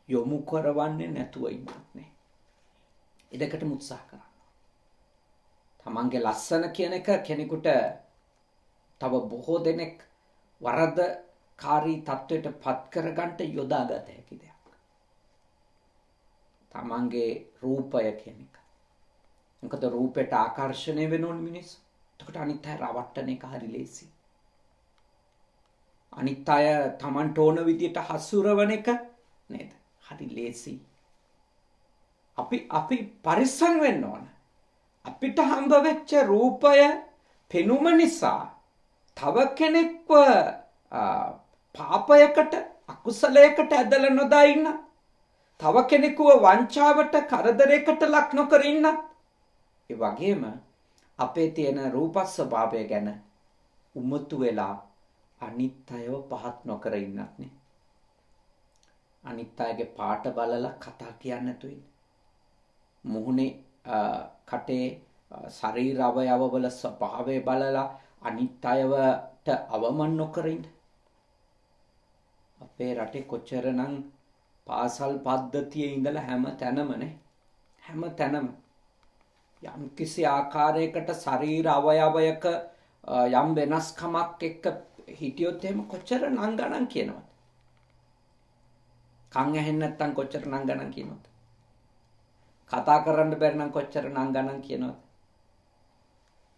යොමු කරවන්නේ නැතුව ඉන්නත් නේ. ඉඩකට උත්සාහ කරන්න. තමන්ගේ ලස්සන කියන එක කෙනෙකුට තව බොහෝ දෙනෙක් වරදකාරී තත්වයට පත් කරගන්න යොදාගත හැකි දෙයක්. තමන්ගේ රූපය කියන එක. මොකද රූපයට ආකර්ෂණය වෙනෝන මිනිස්සු. එතකොට අනිත් අය රවට්ටන එක හරි ලේසි. අනිත් අය තමන්ට ඕන විදියට හසුරවන එක නේද? හරි ලේසි. අපි පරිස්සම් වෙන්න ඕන. අපිට හම්බ වෙච්ච රූපය පෙනුම නිසා තව කෙනෙක්ව පාපයකට අකුසලයකට ඇදලා නොදා ඉන්න, තව කෙනෙකුව වංචාවට කරදරයකට ලක් නොකර ඉන්න, ඒ වගේම අපේ තියෙන රූප ස්වභාවය ගැන උමතු වෙලා අනිත් අයව පහත් නොකර ඉන්නත් නේ. අනිත් අයගේ පාට බලලා කතා කියන්න නැතුව ඉන්න. මුහුණේ කටේ ශරීර අවයවවල ස්වභාවය බලලා අනිත් අයවට අවමන් නොකර ඉන්න. අපේ රටේ කොච්චරනම් පාසල් පද්ධතියේ ඉඳලා හැම තැනම යම් කිසි ආකාරයකට ශරීර අවයවයක යම් වෙනස්කමක් එක්ක හිටියොත් එහෙම කොච්චර නම් ගණන් කියනවද? කන් ඇහෙන්නේ නැත්නම් කොච්චර නම් ගණන් කියනවද? කතා කරන්න බැරි නම් කොච්චර නම් ගණන් කියනවද?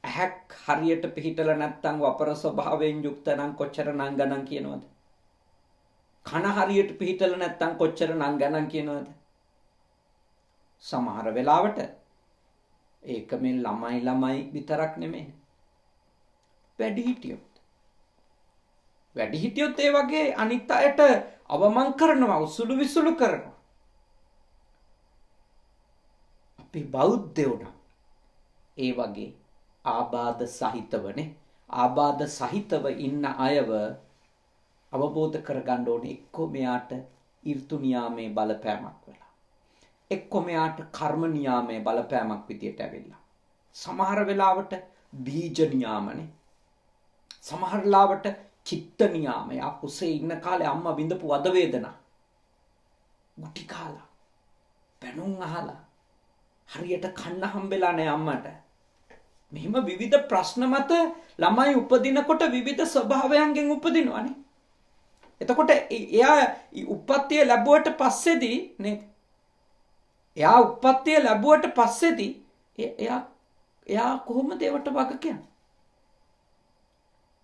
ඇහක් හරියට පිහිටලා නැත්නම් වපර ස්වභාවයෙන් යුක්ත නම් කොච්චර නම් ගණන් කියනවද? කන හරියට පිහිටලා නැත්නම් කොච්චර නම් ගණන් කියනවද? සමහර වෙලාවට ඒක මේ ළමයි විතරක් නෙමෙයි. වැඩිහිටියොත් ඒ වගේ අනිත් අයට අවමන් කරනවා, උසුළු විසුළු කරනවා. අපි බෞද්ධයෝ නම් ඒ වගේ ආබාධ සහිතව ඉන්න අයව අවබෝධ කරගන්න ඕනේ. එක්කෝ මෙයාට ඍතු නියාමයේ බලපෑමක් වෙලා, එක්කෝ මෙයාට කර්ම නියාමයේ බලපෑමක් විදියට ඇවිල්ලා, සමහර වෙලාවට බීජ නියාමනේ, සමහර වෙලාවට චිත්ත නියාමය. කුසේ ඉන්න කාලේ අම්මා විඳපු වද වේදනා, ගුටි කාලා, පැනුම් අහලා, හරියට කන්න හම්බෙලා නැහැ අම්මට. මෙහිම විවිධ ප්‍රශ්න මත ළමයි උපදිනකොට විවිධ ස්වභාවයන්ගෙන් උපදිනවානේ. එතකොට එයා උප්පත්තිය ලැබුවට පස්සේදී නේද? එයා උප්පත්තිය ලැබුවට පස්සේදී එයා කොහොමද ඒවට වග කියන්නේ?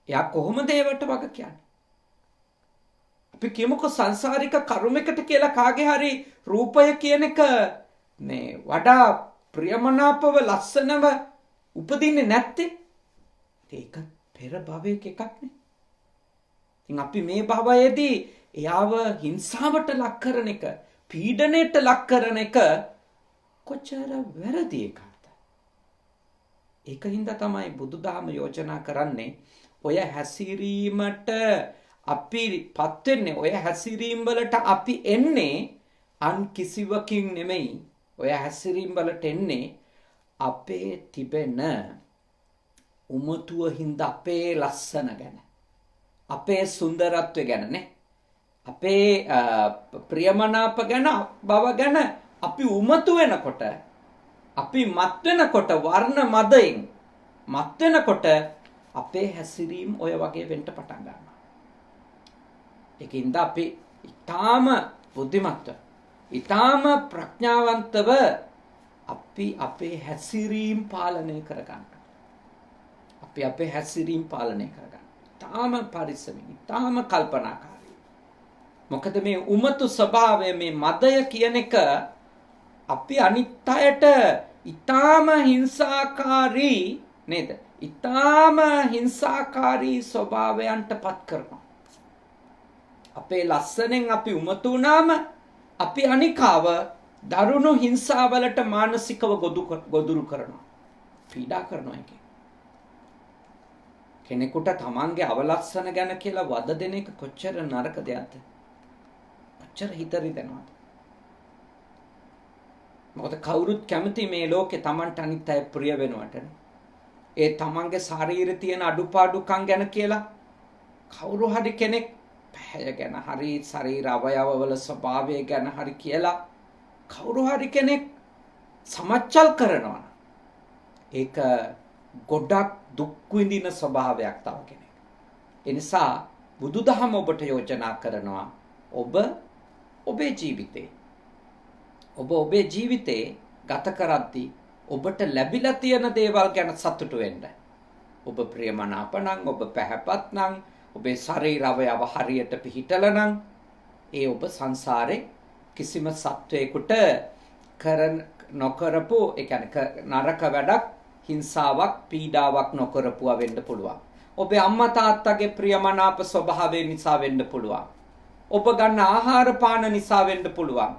එයා කොහොමද ඒවට වග කියන්නේ? අපි කියමුකෝ සංසාරික කර්මයකට කියලා කාගේ හරි රූපය කියන එක මේ වඩා ප්‍රියමනාපව ලස්සනව උපදින්නේ නැත්තේ ඒක පෙර භවයක එකක් නේ. ඉතින් අපි මේ භවයේදී එයාව හිංසාවට ලක් කරන එක, පීඩනයට ලක් කරන එක කොච්චර වැරදි එකක්ද? ඒකින්ද තමයි බුදුදහම යෝජනා කරන්නේ ඔය හැසිරීමට අපිපත් වෙන්නේ, ඔය හැසිරීම් වලට අපි එන්නේ අන් කිසිවකින් නෙමෙයි. ඔය හැසිරීම් වලට එන්නේ අපේ තිබෙන උමතුව හින්දා, අපේ ලස්සන ගැන, අපේ සුන්දරත්වය ගැන නේ, අපේ ප්‍රියමනාප ගැන, බව ගැන අපි උමතු වෙනකොට, අපි මත් වෙනකොට, වර්ණ මදයෙන් මත් වෙනකොට අපේ හැසිරීම් ඔය වගේ වෙන්න පටන් ගන්නවා. ඒකින්ද අපි ඊටාම බුද්ධිමත්ව, ඊටාම ප්‍රඥාවන්තව අපි අපේ හැසිරීම් පාලනය කරගන්න. අපි අපේ හැසිරීම් පාලනය කරගන්න. ඊටාම පරිස්සමින්, ඊටාම කල්පනාකාරී. මොකද මේ උමතු ස්වභාවය, මේ මදය කියන එක අපි අනිත් අයට ඊටාම හිංසාකාරී නේද? ඊටාම හිංසාකාරී ස්වභාවයන්ට පත් කරනවා. අපේ ලස්සනෙන් අපි උමතු වුණාම අපි අනිකාව දරුණු හිංසාවලට මානසිකව ගොදුරු කරනවා, පීඩා කරනවා. එකේ කෙනෙකුට තමන්ගේ අවලස්සන ගැන කියලා වද දෙන එක කොච්චර නරක දෙයක්ද? කොච්චර හිතරි දෙනවද? මොකද කවුරුත් කැමති මේ ලෝකේ තමන්ට අනිත් අය ප්‍රිය වෙනවට. ඒ තමන්ගේ ශරීරයේ තියෙන අඩුපාඩුකම් ගැන කියලා කවුරු හරි කෙනෙක් පැහැය ගැන හරි, ශරීර අවයවවල ස්වභාවය ගැන හරි කියලා කවුරු හරි කෙනෙක් සමච්චල් කරනවා. ඒක ගොඩක් දුක් විඳින ස්වභාවයක් තව කෙනෙක්. ඒ නිසා බුදුදහම ඔබට යෝජනා කරනවා, ඔබ ඔබේ ජීවිතේ ගත කරද්දී ඔබට ලැබිලා තියෙන දේවල් ගැන සතුටු වෙන්න. ඔබ ප්‍රියමනාප නම්, ඔබ පැහැපත් නම්, ඔබේ ශරීර අවයව හරියට පිහිටලා නම්, ඒ ඔබ සංසාරේ කිසිම සත්වයකට නොකරපු, ඒ කියන්නේ නරක වැඩක්, හිංසාවක්, පීඩාවක් නොකරපුවා වෙන්න පුළුවන්. ඔබේ අම්මා තාත්තගේ ප්‍රියමනාප ස්වභාවය නිසා වෙන්න පුළුවන්. ඔබ ගන්න ආහාර පාන නිසා වෙන්න පුළුවන්.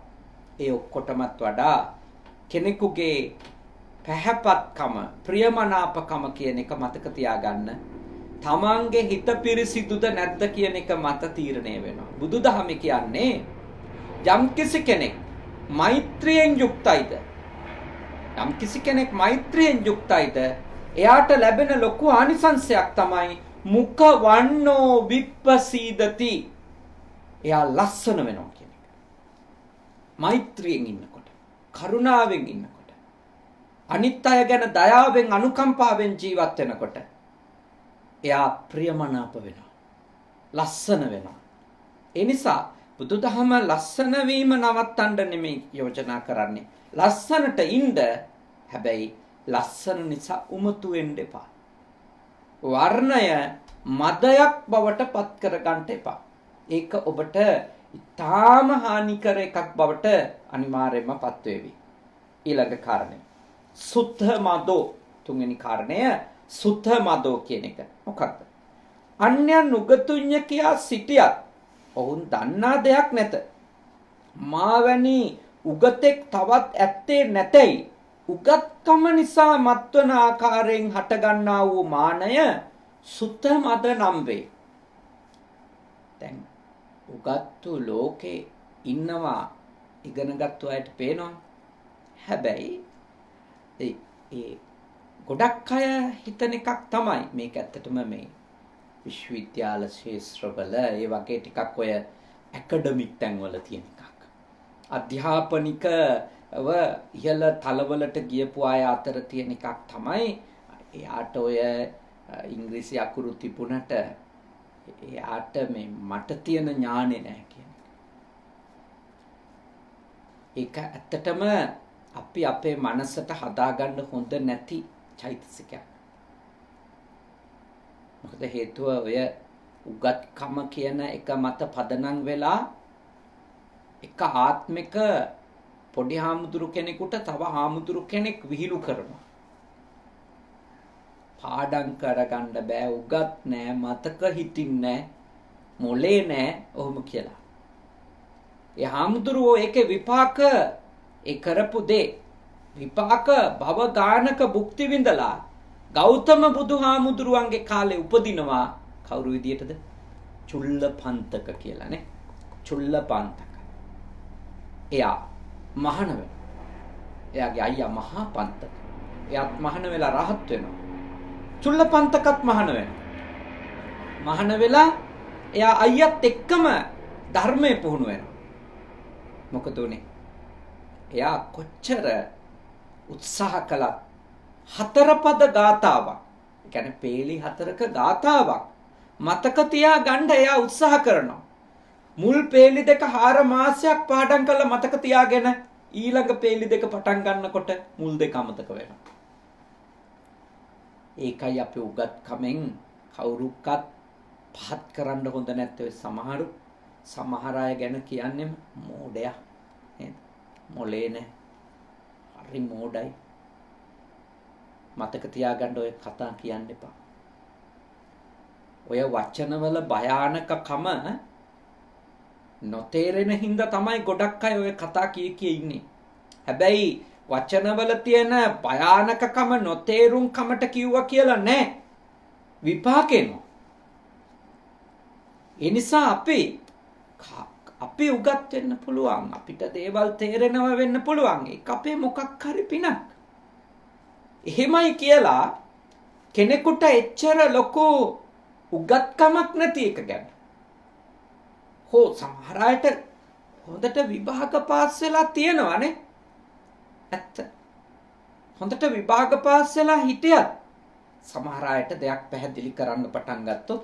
ඒ ඔක්කොටමත් වඩා කෙනෙකුගේ පැහැපත්කම, ප්‍රියමනාපකම කියන එක මතක තියාගන්න. තමන්ගේ හිත පිරිසිදුද නැද්ද කියන එක මත තීරණය වෙනවා. බුදුදහම කියන්නේ යම්කිසි කෙනෙක් මෛත්‍රියෙන් යුක්තයිද, එයාට ලැබෙන ලොකු ආනිසංසයක් තමයි මුඛ වන්නෝ විප්පසීදති. එයා ලස්සන වෙනවා කියන එක. මෛත්‍රියෙන් ඉන්නකොට, කරුණාවෙන් ඉන්නකොට, අනිත් අය ගැන දයාවෙන්, අනුකම්පාවෙන් ජීවත් වෙනකොට එයා ප්‍රියමනාප වෙනවා, ලස්සන වෙනවා. ඒ නිසා බුදුදහම ලස්සන වීම නවත්තන්න නෙමෙයි යෝජනා කරන්නේ. ලස්සනට ඉන්න, හැබැයි ලස්සන නිසා උමතු වෙන්න එපා. වර්ණය මදයක් බවට පත් කරගන්න එපා. ඒක ඔබට ඉතාම හානිකර එකක් බවට අනිවාර්යයෙන්ම පත් වේවි. ඊළඟ කාරණය සුද්ධ මදෝ. තුන්වෙනි කාරණය සුද්ධ මදෝ කියන එක. මොකක්ද? අන්‍යයන් උගතුඤ්ඤ කියා සිටියත් ඔවුන් දන්නා දෙයක් නැත. මාවැනි උගතෙක් තවත් ඇත්තේ නැතයි. උගත්කම නිසා මත්වන ආකාරයෙන් හටගන්නා වූ මානය සුද්ධ මද නම් වේ. දැන් උගත්තු ලෝකේ ඉන්නවා, ඉගෙනගත්තු අයට පේනවා. හැබැයි ඒ ගොඩක් අය හිතන එකක් තමයි මේක ඇත්තටම මේ විශ්වවිද්‍යාල ශාස්ත්‍රවල ඒ වගේ ටිකක් ඔය ඇකඩමික් තැන්වල තියෙන එකක්. අධ්‍යාපනිකව ඉහළ තලවලට ගියපු අය අතර තියෙන එකක් තමයි එයාට ඔය ඉංග්‍රීසි අකුරු තිබුණට එයාට මේ මට තියෙන ඥානෙ නැහැ කියන එක. ඒක ඇත්තටම අපි අපේ මනසට හදාගන්න හොඳ නැති චෛතසිකයක්. මොකද හේතුව ඔය උගත්කම කියන එක මත පදනම් වෙලා එක ආත්මික පොඩි හාමුදුරු කෙනෙකුට තව හාමුදුරු කෙනෙක් විහිළු කරනවා. පාඩම් කරගන්න බෑ, උගත් නෑ, මතක හිටින්නේ නෑ, මොලේ නෑ, ඔහොම කියලා. ඒ හාමුදුරුවෝ ඒකේ විපාක, ඒ කරපු දේ විපාක භව ගානක භුක්ති විඳලා ගෞතම බුදුහාමුදුරුවන්ගේ කාලේ උපදිනවා කවුරු විදියටද? චුල්ලපන්තක කියලා නේ. චුල්ලපන්තක. එයා මහාන වෙනවා. එයාගේ අයියා මහා පන්තක. එයාත් මහාන වෙලා රහත් වෙනවා. චුල්ලපන්තකත් මහාන වෙනවා. මහාන වෙලා එයා අයියත් එක්කම ධර්මයේ පුහුණු වෙනවා. මොකද උනේ? එයා කොච්චර උත්සාහ කළත් හතරපද ගාතාවක්, ඒ කියන්නේ පේලි හතරක ගාතාවක් මතක තියා ගන්න එයා උත්සාහ කරනවා. මුල් පේලි දෙක 4 මාසයක් පාඩම් කරලා මතක තියාගෙන ඊළඟ පේලි දෙක පටන් ගන්නකොට මුල් දෙක අමතක වෙනවා. ඒකයි අපි උගත්කමෙන් කවුරුක්වත් පහත් කරන්න හොඳ නැත්තේ. සමහර අය ගැන කියන්නේ මෝඩයා නේද? මොලේ නැහැ. හරි මෝඩයි. මතක තියාගන්න ඔය කතා කියන්න එපා. ඔය වචනවල භයානකකම නොතේරෙන හින්දා තමයි ගොඩක් අය ඔය කතා කිය ඉන්නේ. හැබැයි වචනවල තියෙන භයානකකම නොතේරුම් කමට කිව්වා කියලා නෑ. විපාකේනවා. ඒ නිසා අපි උගත් වෙන්න පුළුවන්. අපිට දේවල් තේරෙනව වෙන්න පුළුවන්. ඒක අපේ මොකක් හරි පිනක්. එහෙමයි කියලා කෙනෙකුට එච්චර ලොකු උගත්කමක් නැති එක ගැන. සමහර අයට හොඳට විභාග පාස් වෙලා තියෙනවානේ. ඇත්ත. හොඳට විභාග පාස් වෙලා හිටියත් සමහර අයට දෙයක් පැහැදිලි කරන්න පටන් ගත්තොත්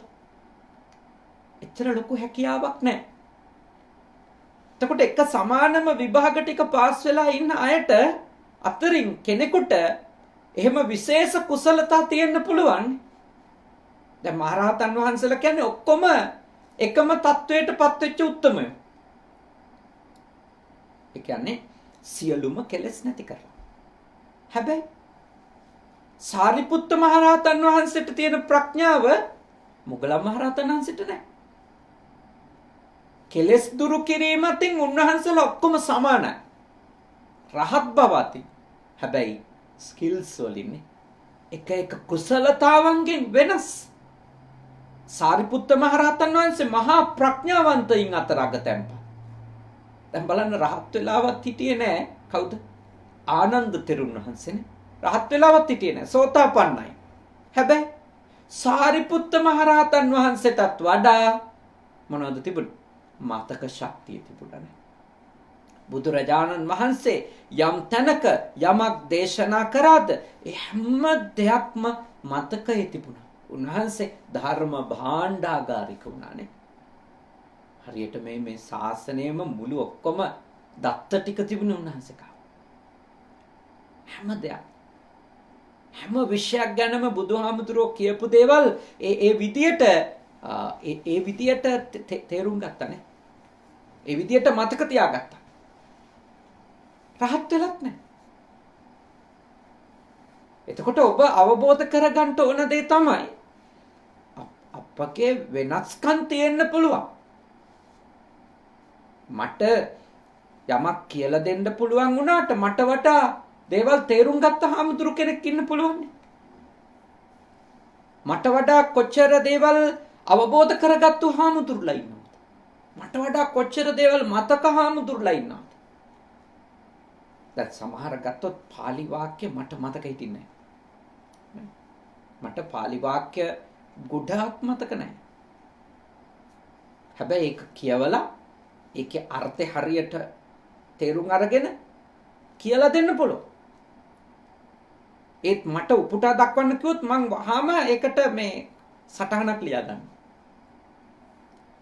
එච්චර ලොකු හැකියාවක් නැහැ. එතකොට එක සමානම විභාග ටික පාස් වෙලා ඉන්න අයට අතරින් කෙනෙකුට එහෙම විශේෂ කුසලතා තියෙන්න පුළුවන්. දැන් මහරහතන් වහන්සේලා කියන්නේ ඔක්කොම එකම තත්වයට පත්වෙච්ච උත්තමයෝ. ඒ කියන්නේ සියලුම කෙලෙස් නැති කරලා. හැබැයි සාරිපුත්ත මහරහතන් වහන්සේට තියෙන ප්‍රඥාව මොග්ගලන් මහරහතන් වහන්සේට නැහැ. කෙලෙස් දුරු කිරීම අතින් උන්වහන්සේලා ඔක්කොම සමානයි. රහත් බවති. හැබැයි ස්කිල්ස් වලින් එක කුසලතාවන්ගෙන් වෙනස්. සාරිපුත්ත මහරහතන් වහන්සේ මහා ප්‍රඥාවන්තයින් අතර අගතැම්ප. දැන් බලන්න රහත් වෙලාවත් හිටියේ නෑ කවුද? ආනන්ද තෙරුන් වහන්සේනේ. රහත් වෙලාවත් හිටියේ නෑ. සෝතාපන්නයි. හැබැයි සාරිපුත්ත මහරහතන් වහන්සේටත් වඩා මොනවද තිබුණේ? මතක ශක්තිය තිබුණා. බුදුරජාණන් වහන්සේ යම් තැනක යමක් දේශනා කරාද ඒ හැම දෙයක්ම මතකයේ තිබුණා. උන්වහන්සේ ධර්ම භාණ්ඩාගාරික වුණානේ. හරියට මේ ශාසනයම මුළු ඔක්කොම දත්ත ටික තිබුණේ උන්වහන්සේ ගාව. හැම දෙයක් හැම විෂයක් ගැනම බුදුහාමුදුරුවෝ කියපු දේවල් ඒ විදියට තේරුම් ගත්තානේ. ඒ විදියට මතක තියාගත්තා. රහත් වෙලත් නැහැ. එතකොට ඔබ අවබෝධ කරගන්න ඕන දේ තමයි අපගේ වෙනස්කම් තියෙන්න පුළුවන්. මට යමක් කියලා දෙන්න පුළුවන් වුණාට මට වඩා දේවල් තේරුම් ගත්ත හාමුදුරු කෙනෙක් ඉන්න පුළුවන්. මට වඩා කොච්චර දේවල් අවබෝධ කරගත්තු හාමුදුරුලා ඉන්නවද? මට වඩා කොච්චර දේවල් මතක හාමුදුරුලා ඉන්නවද? දැන් සමහර ගත්තොත් පාලි වාක්‍ය මට මතක හිටින්නේ නැහැ. මට පාලි වාක්‍ය ගොඩාක් මතක නැහැ. හැබැයි ඒක කියවලා ඒකේ අර්ථය හරියට තේරුම් අරගෙන කියලා දෙන්න පුළුවන්. ඒත් මට උපුටා දක්වන්න කිව්වොත් මං වහාම ඒකට මේ සටහනක් ලියා ගන්න.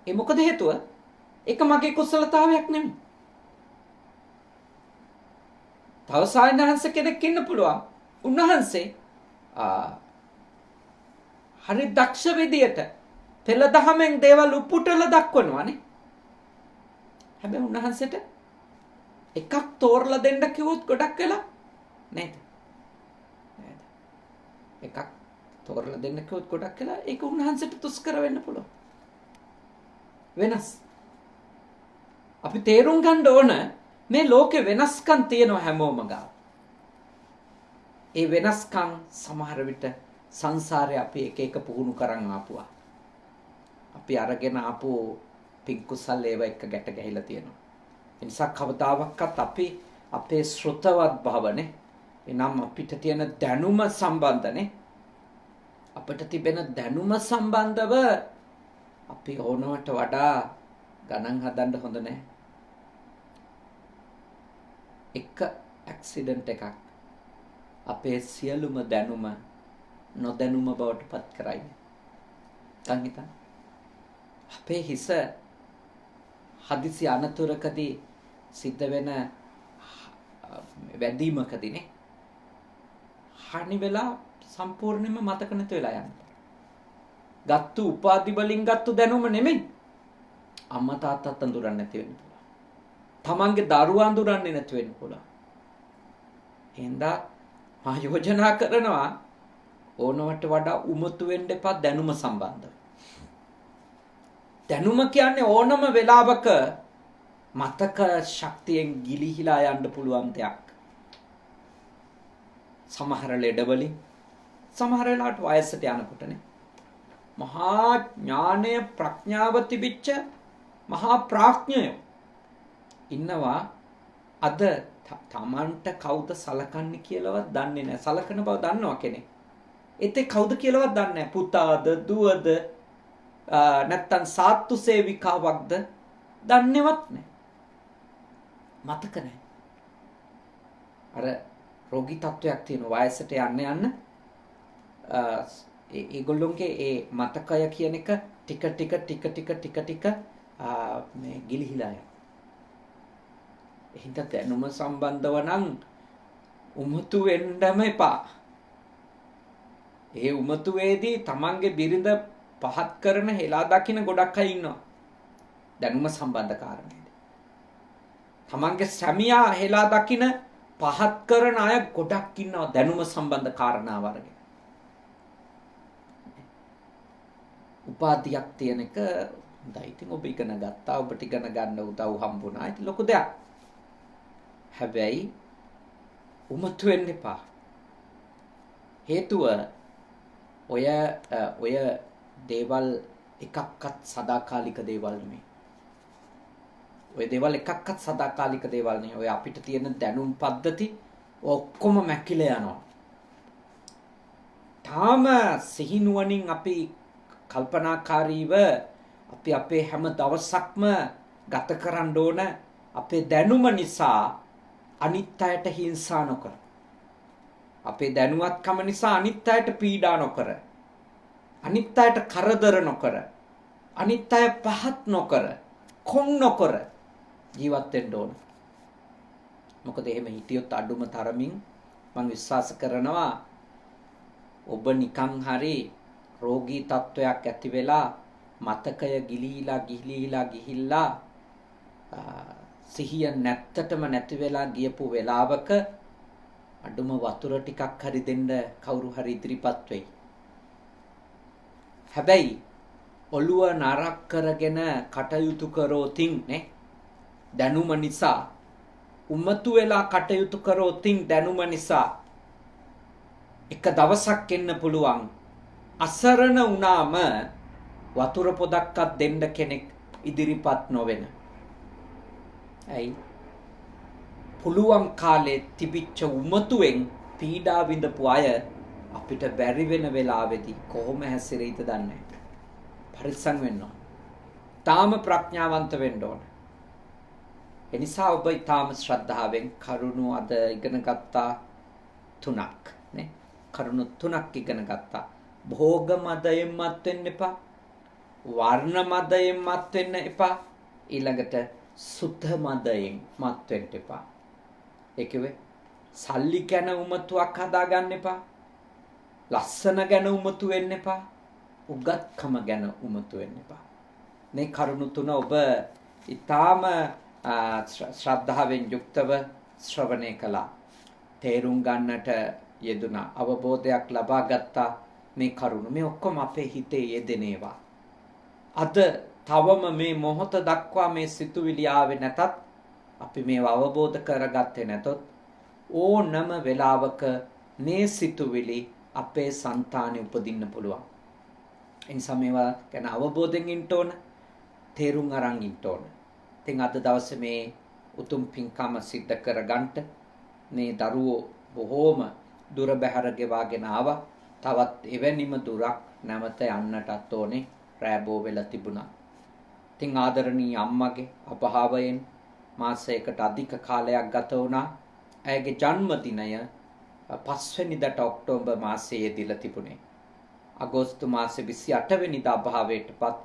ඒ මොකද හේතුව? ඒක මගේ කුසලතාවයක් නෙමෙයි. තව සායනහන්ස කෙනෙක් ඉන්න පුළුවන්. උන්වහන්සේ හරි දක්ෂ විදියට පෙළ දහමෙන් දේවල් උපුටලා දක්වනවානේ. හැබැයි උන්වහන්සේට එකක් තෝරලා දෙන්න කිව්වොත් ගොඩක් වෙලා නේද? එකක් තෝරලා දෙන්න කිව්වොත් ගොඩක් වෙලා ඒක උන්වහන්සේට තුස්කර වෙන්න පුළුවන්. වෙනස්. අපි තේරුම් ගන්න ඕන මේ ලෝකේ වෙනස්කම් තියෙනවා හැමෝම ගාව. ඒ වෙනස්කම් සමහර විට සංසාරේ අපි එක පුහුණු කරන් ආපුවා. අපි අරගෙන ආපු පින් කුසල් ඒව එක ගැට ගැහිලා තියෙනවා. ඒ නිසා කවදාවත් අපි අපේ ශ්‍රොතවත් භවනේ එනම් අපිට තියෙන දැනුම සම්බන්ධනේ අපිට තිබෙන දැනුම සම්බන්ධව අපි ඕනවට වඩා ගණන් හදන්න හොඳ නැහැ. එක ඇක්සිඩන්ට් එකක් අපේ සියලුම දැනුම නොදැනුම බවට පත් කරයි. සංහිතා අපේ හිස හදිසි අනතුරකදී සිද්ධ වෙන වැදීමකදීනේ හානි වෙලා සම්පූර්ණයෙන්ම මතක නැති වෙලා යනවා. ගත්තු උපාධි වලින් ගත්තු දැනුම නෙමෙයි. අම්මා තාත්තාත් අඳුරන්නේ නැති වෙන්න පුළුවන්. තමන්ගේ දරුවා අඳුරන්නේ නැති වෙන්න පුළුවන්. එහෙනම් මා යෝජනා කරනවා ඕනවට වඩා උමතු වෙන්න එපා දැනුම සම්බන්ධව. දැනුම කියන්නේ ඕනම වෙලාවක මතක ශක්තියෙන් ගිලිහිලා යන්න පුළුවන් දෙයක්. සමහර ලෙඩවලින් සමහර වෙලාවට වයසට යනකොටනේ මහා ඥානය ප්‍රඥාව තිබිච්ච මහා ප්‍රඥයෝ ඉන්නවා අද තමන්ට කවුද සලකන්නේ කියලාවත් දන්නේ නැහැ. සලකන බව දන්නවා කෙනෙක්. ඒත් කවුද කියලාවත් දන්නේ නැහැ. පුතාද දුවද නැත්තම් සාත්තු සේවිකාවක්ද දන්නේවත් නැහැ. මතක නැහැ. අර රෝගී තත්වයක් තියෙන වයසට යන්න ඒගොල්ලොන්ගේ ඒ මතකය කියන එක ටික මේ ගිලිහිලා යනවා. එහෙනම් දැනුම සම්බන්ධව නම් උමතු වෙන්නම එපා. ඒ උමතු වේදී තමන්ගේ බිරිඳ පහත් කරන හෙලා දකින්න ගොඩක් අය ඉන්නවා. දැනුම සම්බන්ධ කාරණේදී. තමන්ගේ සැමියා හෙලා දකින්න පහත් කරන අය ගොඩක් ඉන්නවා දැනුම සම්බන්ධ කාරණා වර්ගය. උපාධියක් තියෙන එක හොඳයි. ඉතින් ඔබ ඉගෙන ගත්තා. ඔබට ඉගෙන ගන්න උදව් හම්බුණා. ඒක ලොකු දෙයක්. හැබැයි උමතු වෙන්න එපා. හේතුව ඔය දේවල් එකක්වත් සදාකාලික දේවල් නෙමෙයි. ඔය දේවල් එකක්වත් සදාකාලික දේවල් නෙමෙයි. ඔය අපිට තියෙන දැනුම් පද්ධති ඔක්කොම මැකිලා යනවා. තාම සිහිනුවණින් අපි කල්පනාකාරීව අපි අපේ හැම දවසක්ම ගත කරන්න ඕන අපේ දැනුම නිසා අනිත් අයට හිංසා නොකර. අපේ දැනුවත්කම නිසා අනිත් අයට පීඩා නොකර. අනිත් අයට කරදර නොකර. අනිත් අය පහත් නොකර. කොන් නොකර ජීවත් වෙන්න ඕන. මොකද එහෙම හිටියොත් අඩුම තරමින් මම විශ්වාස කරනවා ඔබ නිකන් හරි රෝගී තත්වයක් ඇති වෙලා මතකය ගිහිල්ලා සිහිය නැත්තටම නැති වෙලා ගියපු වෙලාවක අඩුම වතුර ටිකක් හරි දෙන්න කවුරු හරි ඉදිරිපත් වෙයි. හැබැයි ඔළුව නරක් කරගෙන කටයුතු කරෝතින් නේ දැනුම නිසා උමතු වෙලා කටයුතු කරෝතින් දැනුම නිසා එක දවසක් එන්න පුළුවන් අසරණ වුණාම වතුර පොදක්වත් දෙන්න කෙනෙක් ඉදිරිපත් නොවෙන. ඇයි? පුළුවන් කාලේ තිබිච්ච උමතුවෙන් පීඩා විඳපු අය අපිට බැරි වෙන වෙලාවේදී කොහොම හැසිරෙයිද දන්නේ නැහැ. පරිස්සම් වෙන්න ඕන. තාම ප්‍රඥාවන්ත වෙන්න ඕන. එනිසා ඔබ ඊටාම ශ්‍රද්ධාවෙන් කරුණු අද ඉගෙන ගත්තා 3ක් නේ. කරුණු 3ක් ඉගෙන ගත්තා. භෝග මදයෙන් මත් වෙන්න එපා. වර්ණ මදයෙන් මත් වෙන්න එපා. ඊළඟට සුද්ධ මදයෙන් මත් වෙන්න එපා. ඒ කිව්වේ සල්ලි ගැන උමතුවක් හදාගන්න එපා. ලස්සන ගැන උමතු වෙන්න එපා. උගත්කම ගැන උමතු වෙන්න එපා. මේ කරුණු 3 ඔබ ඊටාම ශ්‍රද්ධාවෙන් යුක්තව ශ්‍රවණය කළා. තේරුම් ගන්නට යෙදුණා. අවබෝධයක් ලබා ගත්තා. මේ කරුණු මේ ඔක්කොම අපේ හිතේ යෙදෙන ඒවා. අද තවම මේ මොහොත දක්වා මේ සිතුවිලි ආවේ නැතත් අපි මේව අවබෝධ කරගත්තේ නැතොත් ඕනම වෙලාවක මේ සිතුවිලි අපේ సంతානෙ උපදින්න පුළුවන්. ඒ නිසා මේවා ගැන අවබෝධයෙන් ඉන්න ඕන, තේරුම් අරන් ඉන්න ඕන. ඉතින් අද දවසේ මේ උතුම් පින්කම සිද්ධ කරගන්න මේ දරුවෝ බොහෝම දුර බැහැර ගෙවාගෙන ආවා. තවත් එවැනිම දුරක් නැවත යන්නටත් ඕනේ රෑබෝ වෙලා තිබුණා. ඉතින් ආදරණීය අම්මගේ අපහාවයෙන් මාසයකට අධික කාලයක් ගත වුණා. ඇයගේ ජන්මදිනය 5 වෙනිදාට ඔක්තෝබර් මාසයේ යෙදিলা තිබුණේ. අගෝස්තු මාසේ 28 වෙනිදා අභාවයටපත්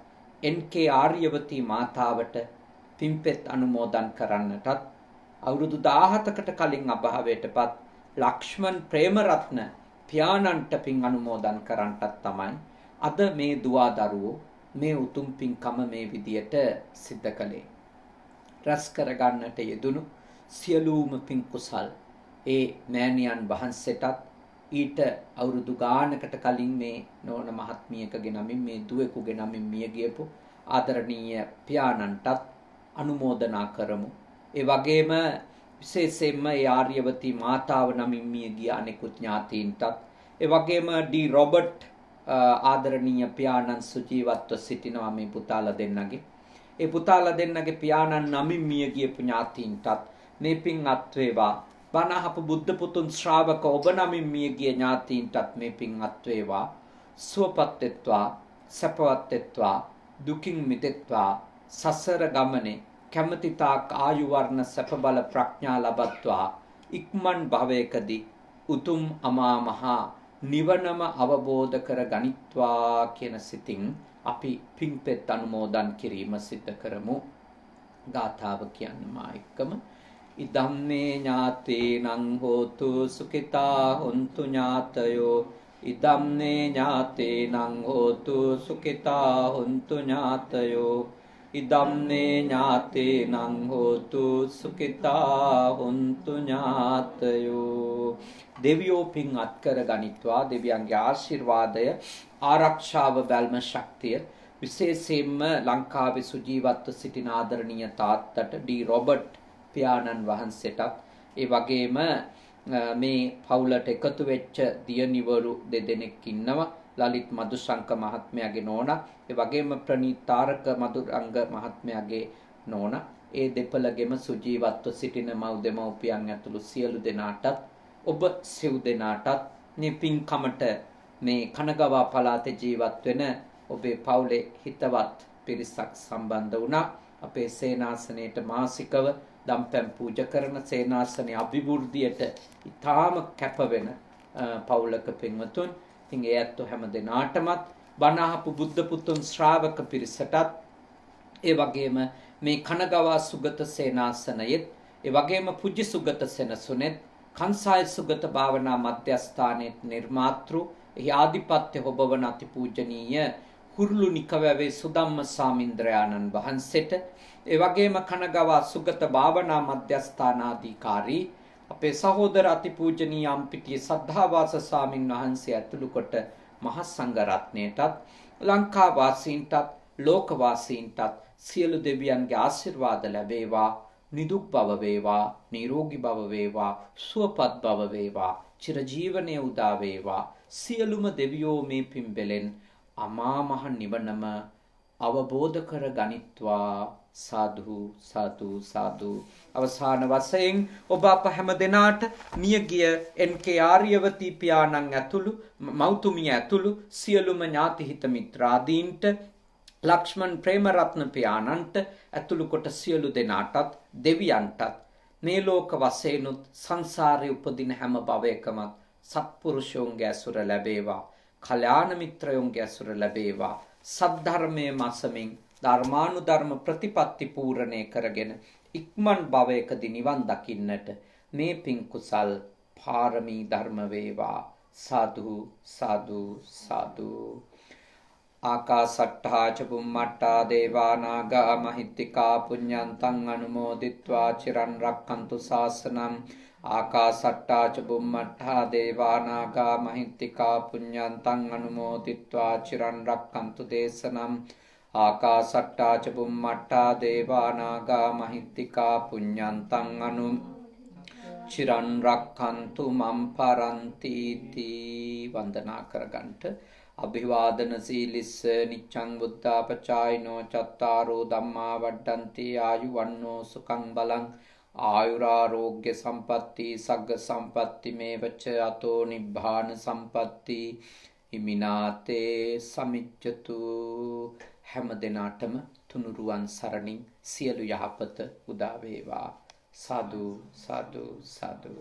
එන්.කේ. ආර්යවතී මාතාවට පින්පෙත් අනුමෝදන් කරන්නටත් අවුරුදු 17කට කලින් අභාවයටපත් ලක්ෂ්මන් ප්‍රේමරත්න පියාණන්ට පින් අනුමෝදන් කරන්නටත් තමයි අද මේ දුවා දරුවෝ මේ උතුම් පින්කම මේ විදියට සිද්ධ කළේ. රැස් කරගන්නට යෙදුණු සියලුම පින් කුසල් ඒ මෑණියන් වහන්සේටත් ඊට අවුරුදු ගානකට කලින් මේ නෝන මහත්මියකගේ නමින් මේ දුවෙකුගේ නමින් මිය ගියපු ආදරණීය පියාණන්ටත් අනුමෝදනා කරමු. ඒ වගේම විශේෂයෙන්ම ඒ ආර්යවතී මාතාව නමින් මිය ගිය අනෙකුත් ඥාතීන්ටත් ඒ වගේම ඩී රොබර්ට් ආදරණීය පියාණන් සුජීවත්ව සිටිනවා මේ පුතාලා දෙන්නගේ. ඒ පුතාලා දෙන්නගේ පියාණන් නමින් මිය ගියපු ඥාතීන්ටත් මේ පින් අත් වේවා. බණ අහපු බුද්ධ පුතුන් ශ්‍රාවක ඔබ නමින් මිය ගිය ඥාතීන්ටත් මේ පින් අත් වේවා. සුවපත් වෙත්වා, සැපවත් වෙත්වා, දුකින් මිදෙත්වා, සසර ගමනේ කැමැති තාක් ආයු වර්ණ සැප බල ප්‍රඥා ලබත්වා, ඉක්මන් භවයකදී උතුම් අමා මහා නිවනම අවබෝධ කර ගනිත්වා කියන සිතින් අපි පින්පෙත් අනුමෝදන් කිරීම සිද්ධ කරමු. ගාථාව කියන්නමා එක්කම ඉදම්මේ ඥාතේනං හෝතු සුඛිතා හොන්තු ඥාතයෝ ඉදම්මේ ඥාතේනං හෝතු සුඛිතා හොන්තු ඥාතයෝ ඉදම්මේ ඥාතේනං හෝතු සුඛිතා හොන්තු ඥාතයෝ. දෙවියෝ පින් අත්කර ගනිත්වා. දෙවියන්ගේ ආශිර්වාදය, ආරක්ෂාව, බැල්ම ශක්තිය විශේෂයෙන්ම ලංකාවේ සුජීවත්ව සිටින ආදරණීය තාත්තට ඩී රොබර්ට් පියාණන් වහන්සේටත් ඒ වගේම මේ පවුලට එකතු වෙච්ච දියණිවරු දෙදෙනෙක් ඉන්නවා. ලලිත් මදුශංක මහත්මයාගේ නෝනා, ඒ වගේම ප්‍රනීත් තාරක මදුරංග මහත්මයාගේ නෝනා. ඒ දෙපළගෙම සුජීවත්ව සිටින මව් දෙමව්පියන් ඇතුළු සියලු දෙනාටත් ඔබ සිව් දෙනාටත් මේ පින්කමට මේ කනගවා පළාතේ ජීවත් වෙන ඔබේ පවුලේ හිතවත් පිරිසක් සම්බන්ධ වුණා. අපේ සේනාසනයේට මාසිකව දම්පැන් පූජා කරන සේනාසනයේ අභිවෘද්ධියට ඊටාම කැප වෙන පවුලක පින්වතුන්. ඉතින් ඒ ඇත්තෝ හැම දෙනාටමත් බණ අහපු බුද්ධ පුතුන් ශ්‍රාවක පිරිසටත් ඒ වගේම මේ කනගවා සුගත සේනාසනයෙත් ඒ වගේම පුජ්‍ය සුගත සෙනසුනේත් කංසාය සුගත භාවනා මධ්‍යස්ථානයේ නිර්මාතෘ එහි ආධිපත්‍ය හොබවන අතිපූජනීය හුරුළු නිකවැවේ සුදම්ම සාමින්ද්‍රයාණන් වහන්සේට ඒ වගේම කනගවා සුගත භාවනා මධ්‍යස්ථානාධිකාරී අපේ සහෝදර අතිපූජනීය අම්පිටිය සද්ධාවාස ස්වාමින් වහන්සේ ඇතුළු කොට මහා සංඝ රත්නයටත් ලංකා වාසීන්ටත් ලෝක වාසීන්ටත් සියලු දෙවියන්ගේ ආශිර්වාද ලැබේවා. නිදුක් බව වේවා, නිරෝගී බව වේවා, සුවපත් බව වේවා, චිරජීවනයේ උදා වේවා. සියලුම දෙවියෝ මේ පින්බෙලෙන් අමා මහ නිවනම අවබෝධ කර ගනිත්වා. සාදු සාදු සාදු. අවසාන වශයෙන් ඔබ අප හැම දෙනාට නියගිය එන්.කේ. ආර්යවතී පියාණන් ඇතුළු මෞතුමිය ඇතුළු සියලුම ඥාති හිත මිත්‍රාදීන්ට, ලක්ෂ්මන් ප්‍රේමරත්න පියාණන්ට ඇතුළු කොට සියලු දෙනාටත් දෙවියන්ටත් මේ ලෝක වශයෙන්ුත් සංසාරේ උපදින හැම භවයකමත් සත්පුරුෂයන්ගේ ඇසුර ලැබේවා, කල්යාණ මිත්‍රයන්ගේ ඇසුර ලැබේවා. සද්ධර්මයේ මාසමින් ධර්මානුධර්ම ප්‍රතිපත්ති පූර්ණේ කරගෙන ඉක්මන් භවයකදී නිවන් දකින්නට මේ පින් කුසල් පාරමී ධර්ම වේවා. සාදු සාදු සාදු. ආකාසට්ඨා ච බුම්මට්ඨා දේවා නාග මහිත්‍තිකා පුඤ්ඤන්තං අනුමෝදිත්වා චිරන් රක්ඛන්තු ශාසනං. ආකාසට්ඨා ච බුම්මට්ඨා දේවා නාග මහිත්‍තිකා පුඤ්ඤන්තං අනුමෝදිත්වා චිරන් රක්ඛන්තු දේශනං. ආකාසට්ඨා ච බුම්මට්ඨා දේවා නාග මහිත්‍තිකා පුඤ්ඤන්තං චිරන් රක්ඛන්තු මම් පරන්ති තී. වන්දනා කරගන්ට. අභිවාදන සීලිස්ස නිච්ඡං බුද්ධාපචායිනෝ චත්තාරෝ ධම්මා වඩ්ඩන්ති ආයුවන්නෝ සුඛං බලං ආයුරාෝග්‍ය සම්පatti සග්ග සම්පatti මේවච අතෝ නිබ්බාන සම්පatti හිමිනාතේ සමිච්ඡතු. හැම දිනාටම තුනුරුවන් සරණින් සියලු යහපත උදා වේවා. සාදු සාදු සාදු.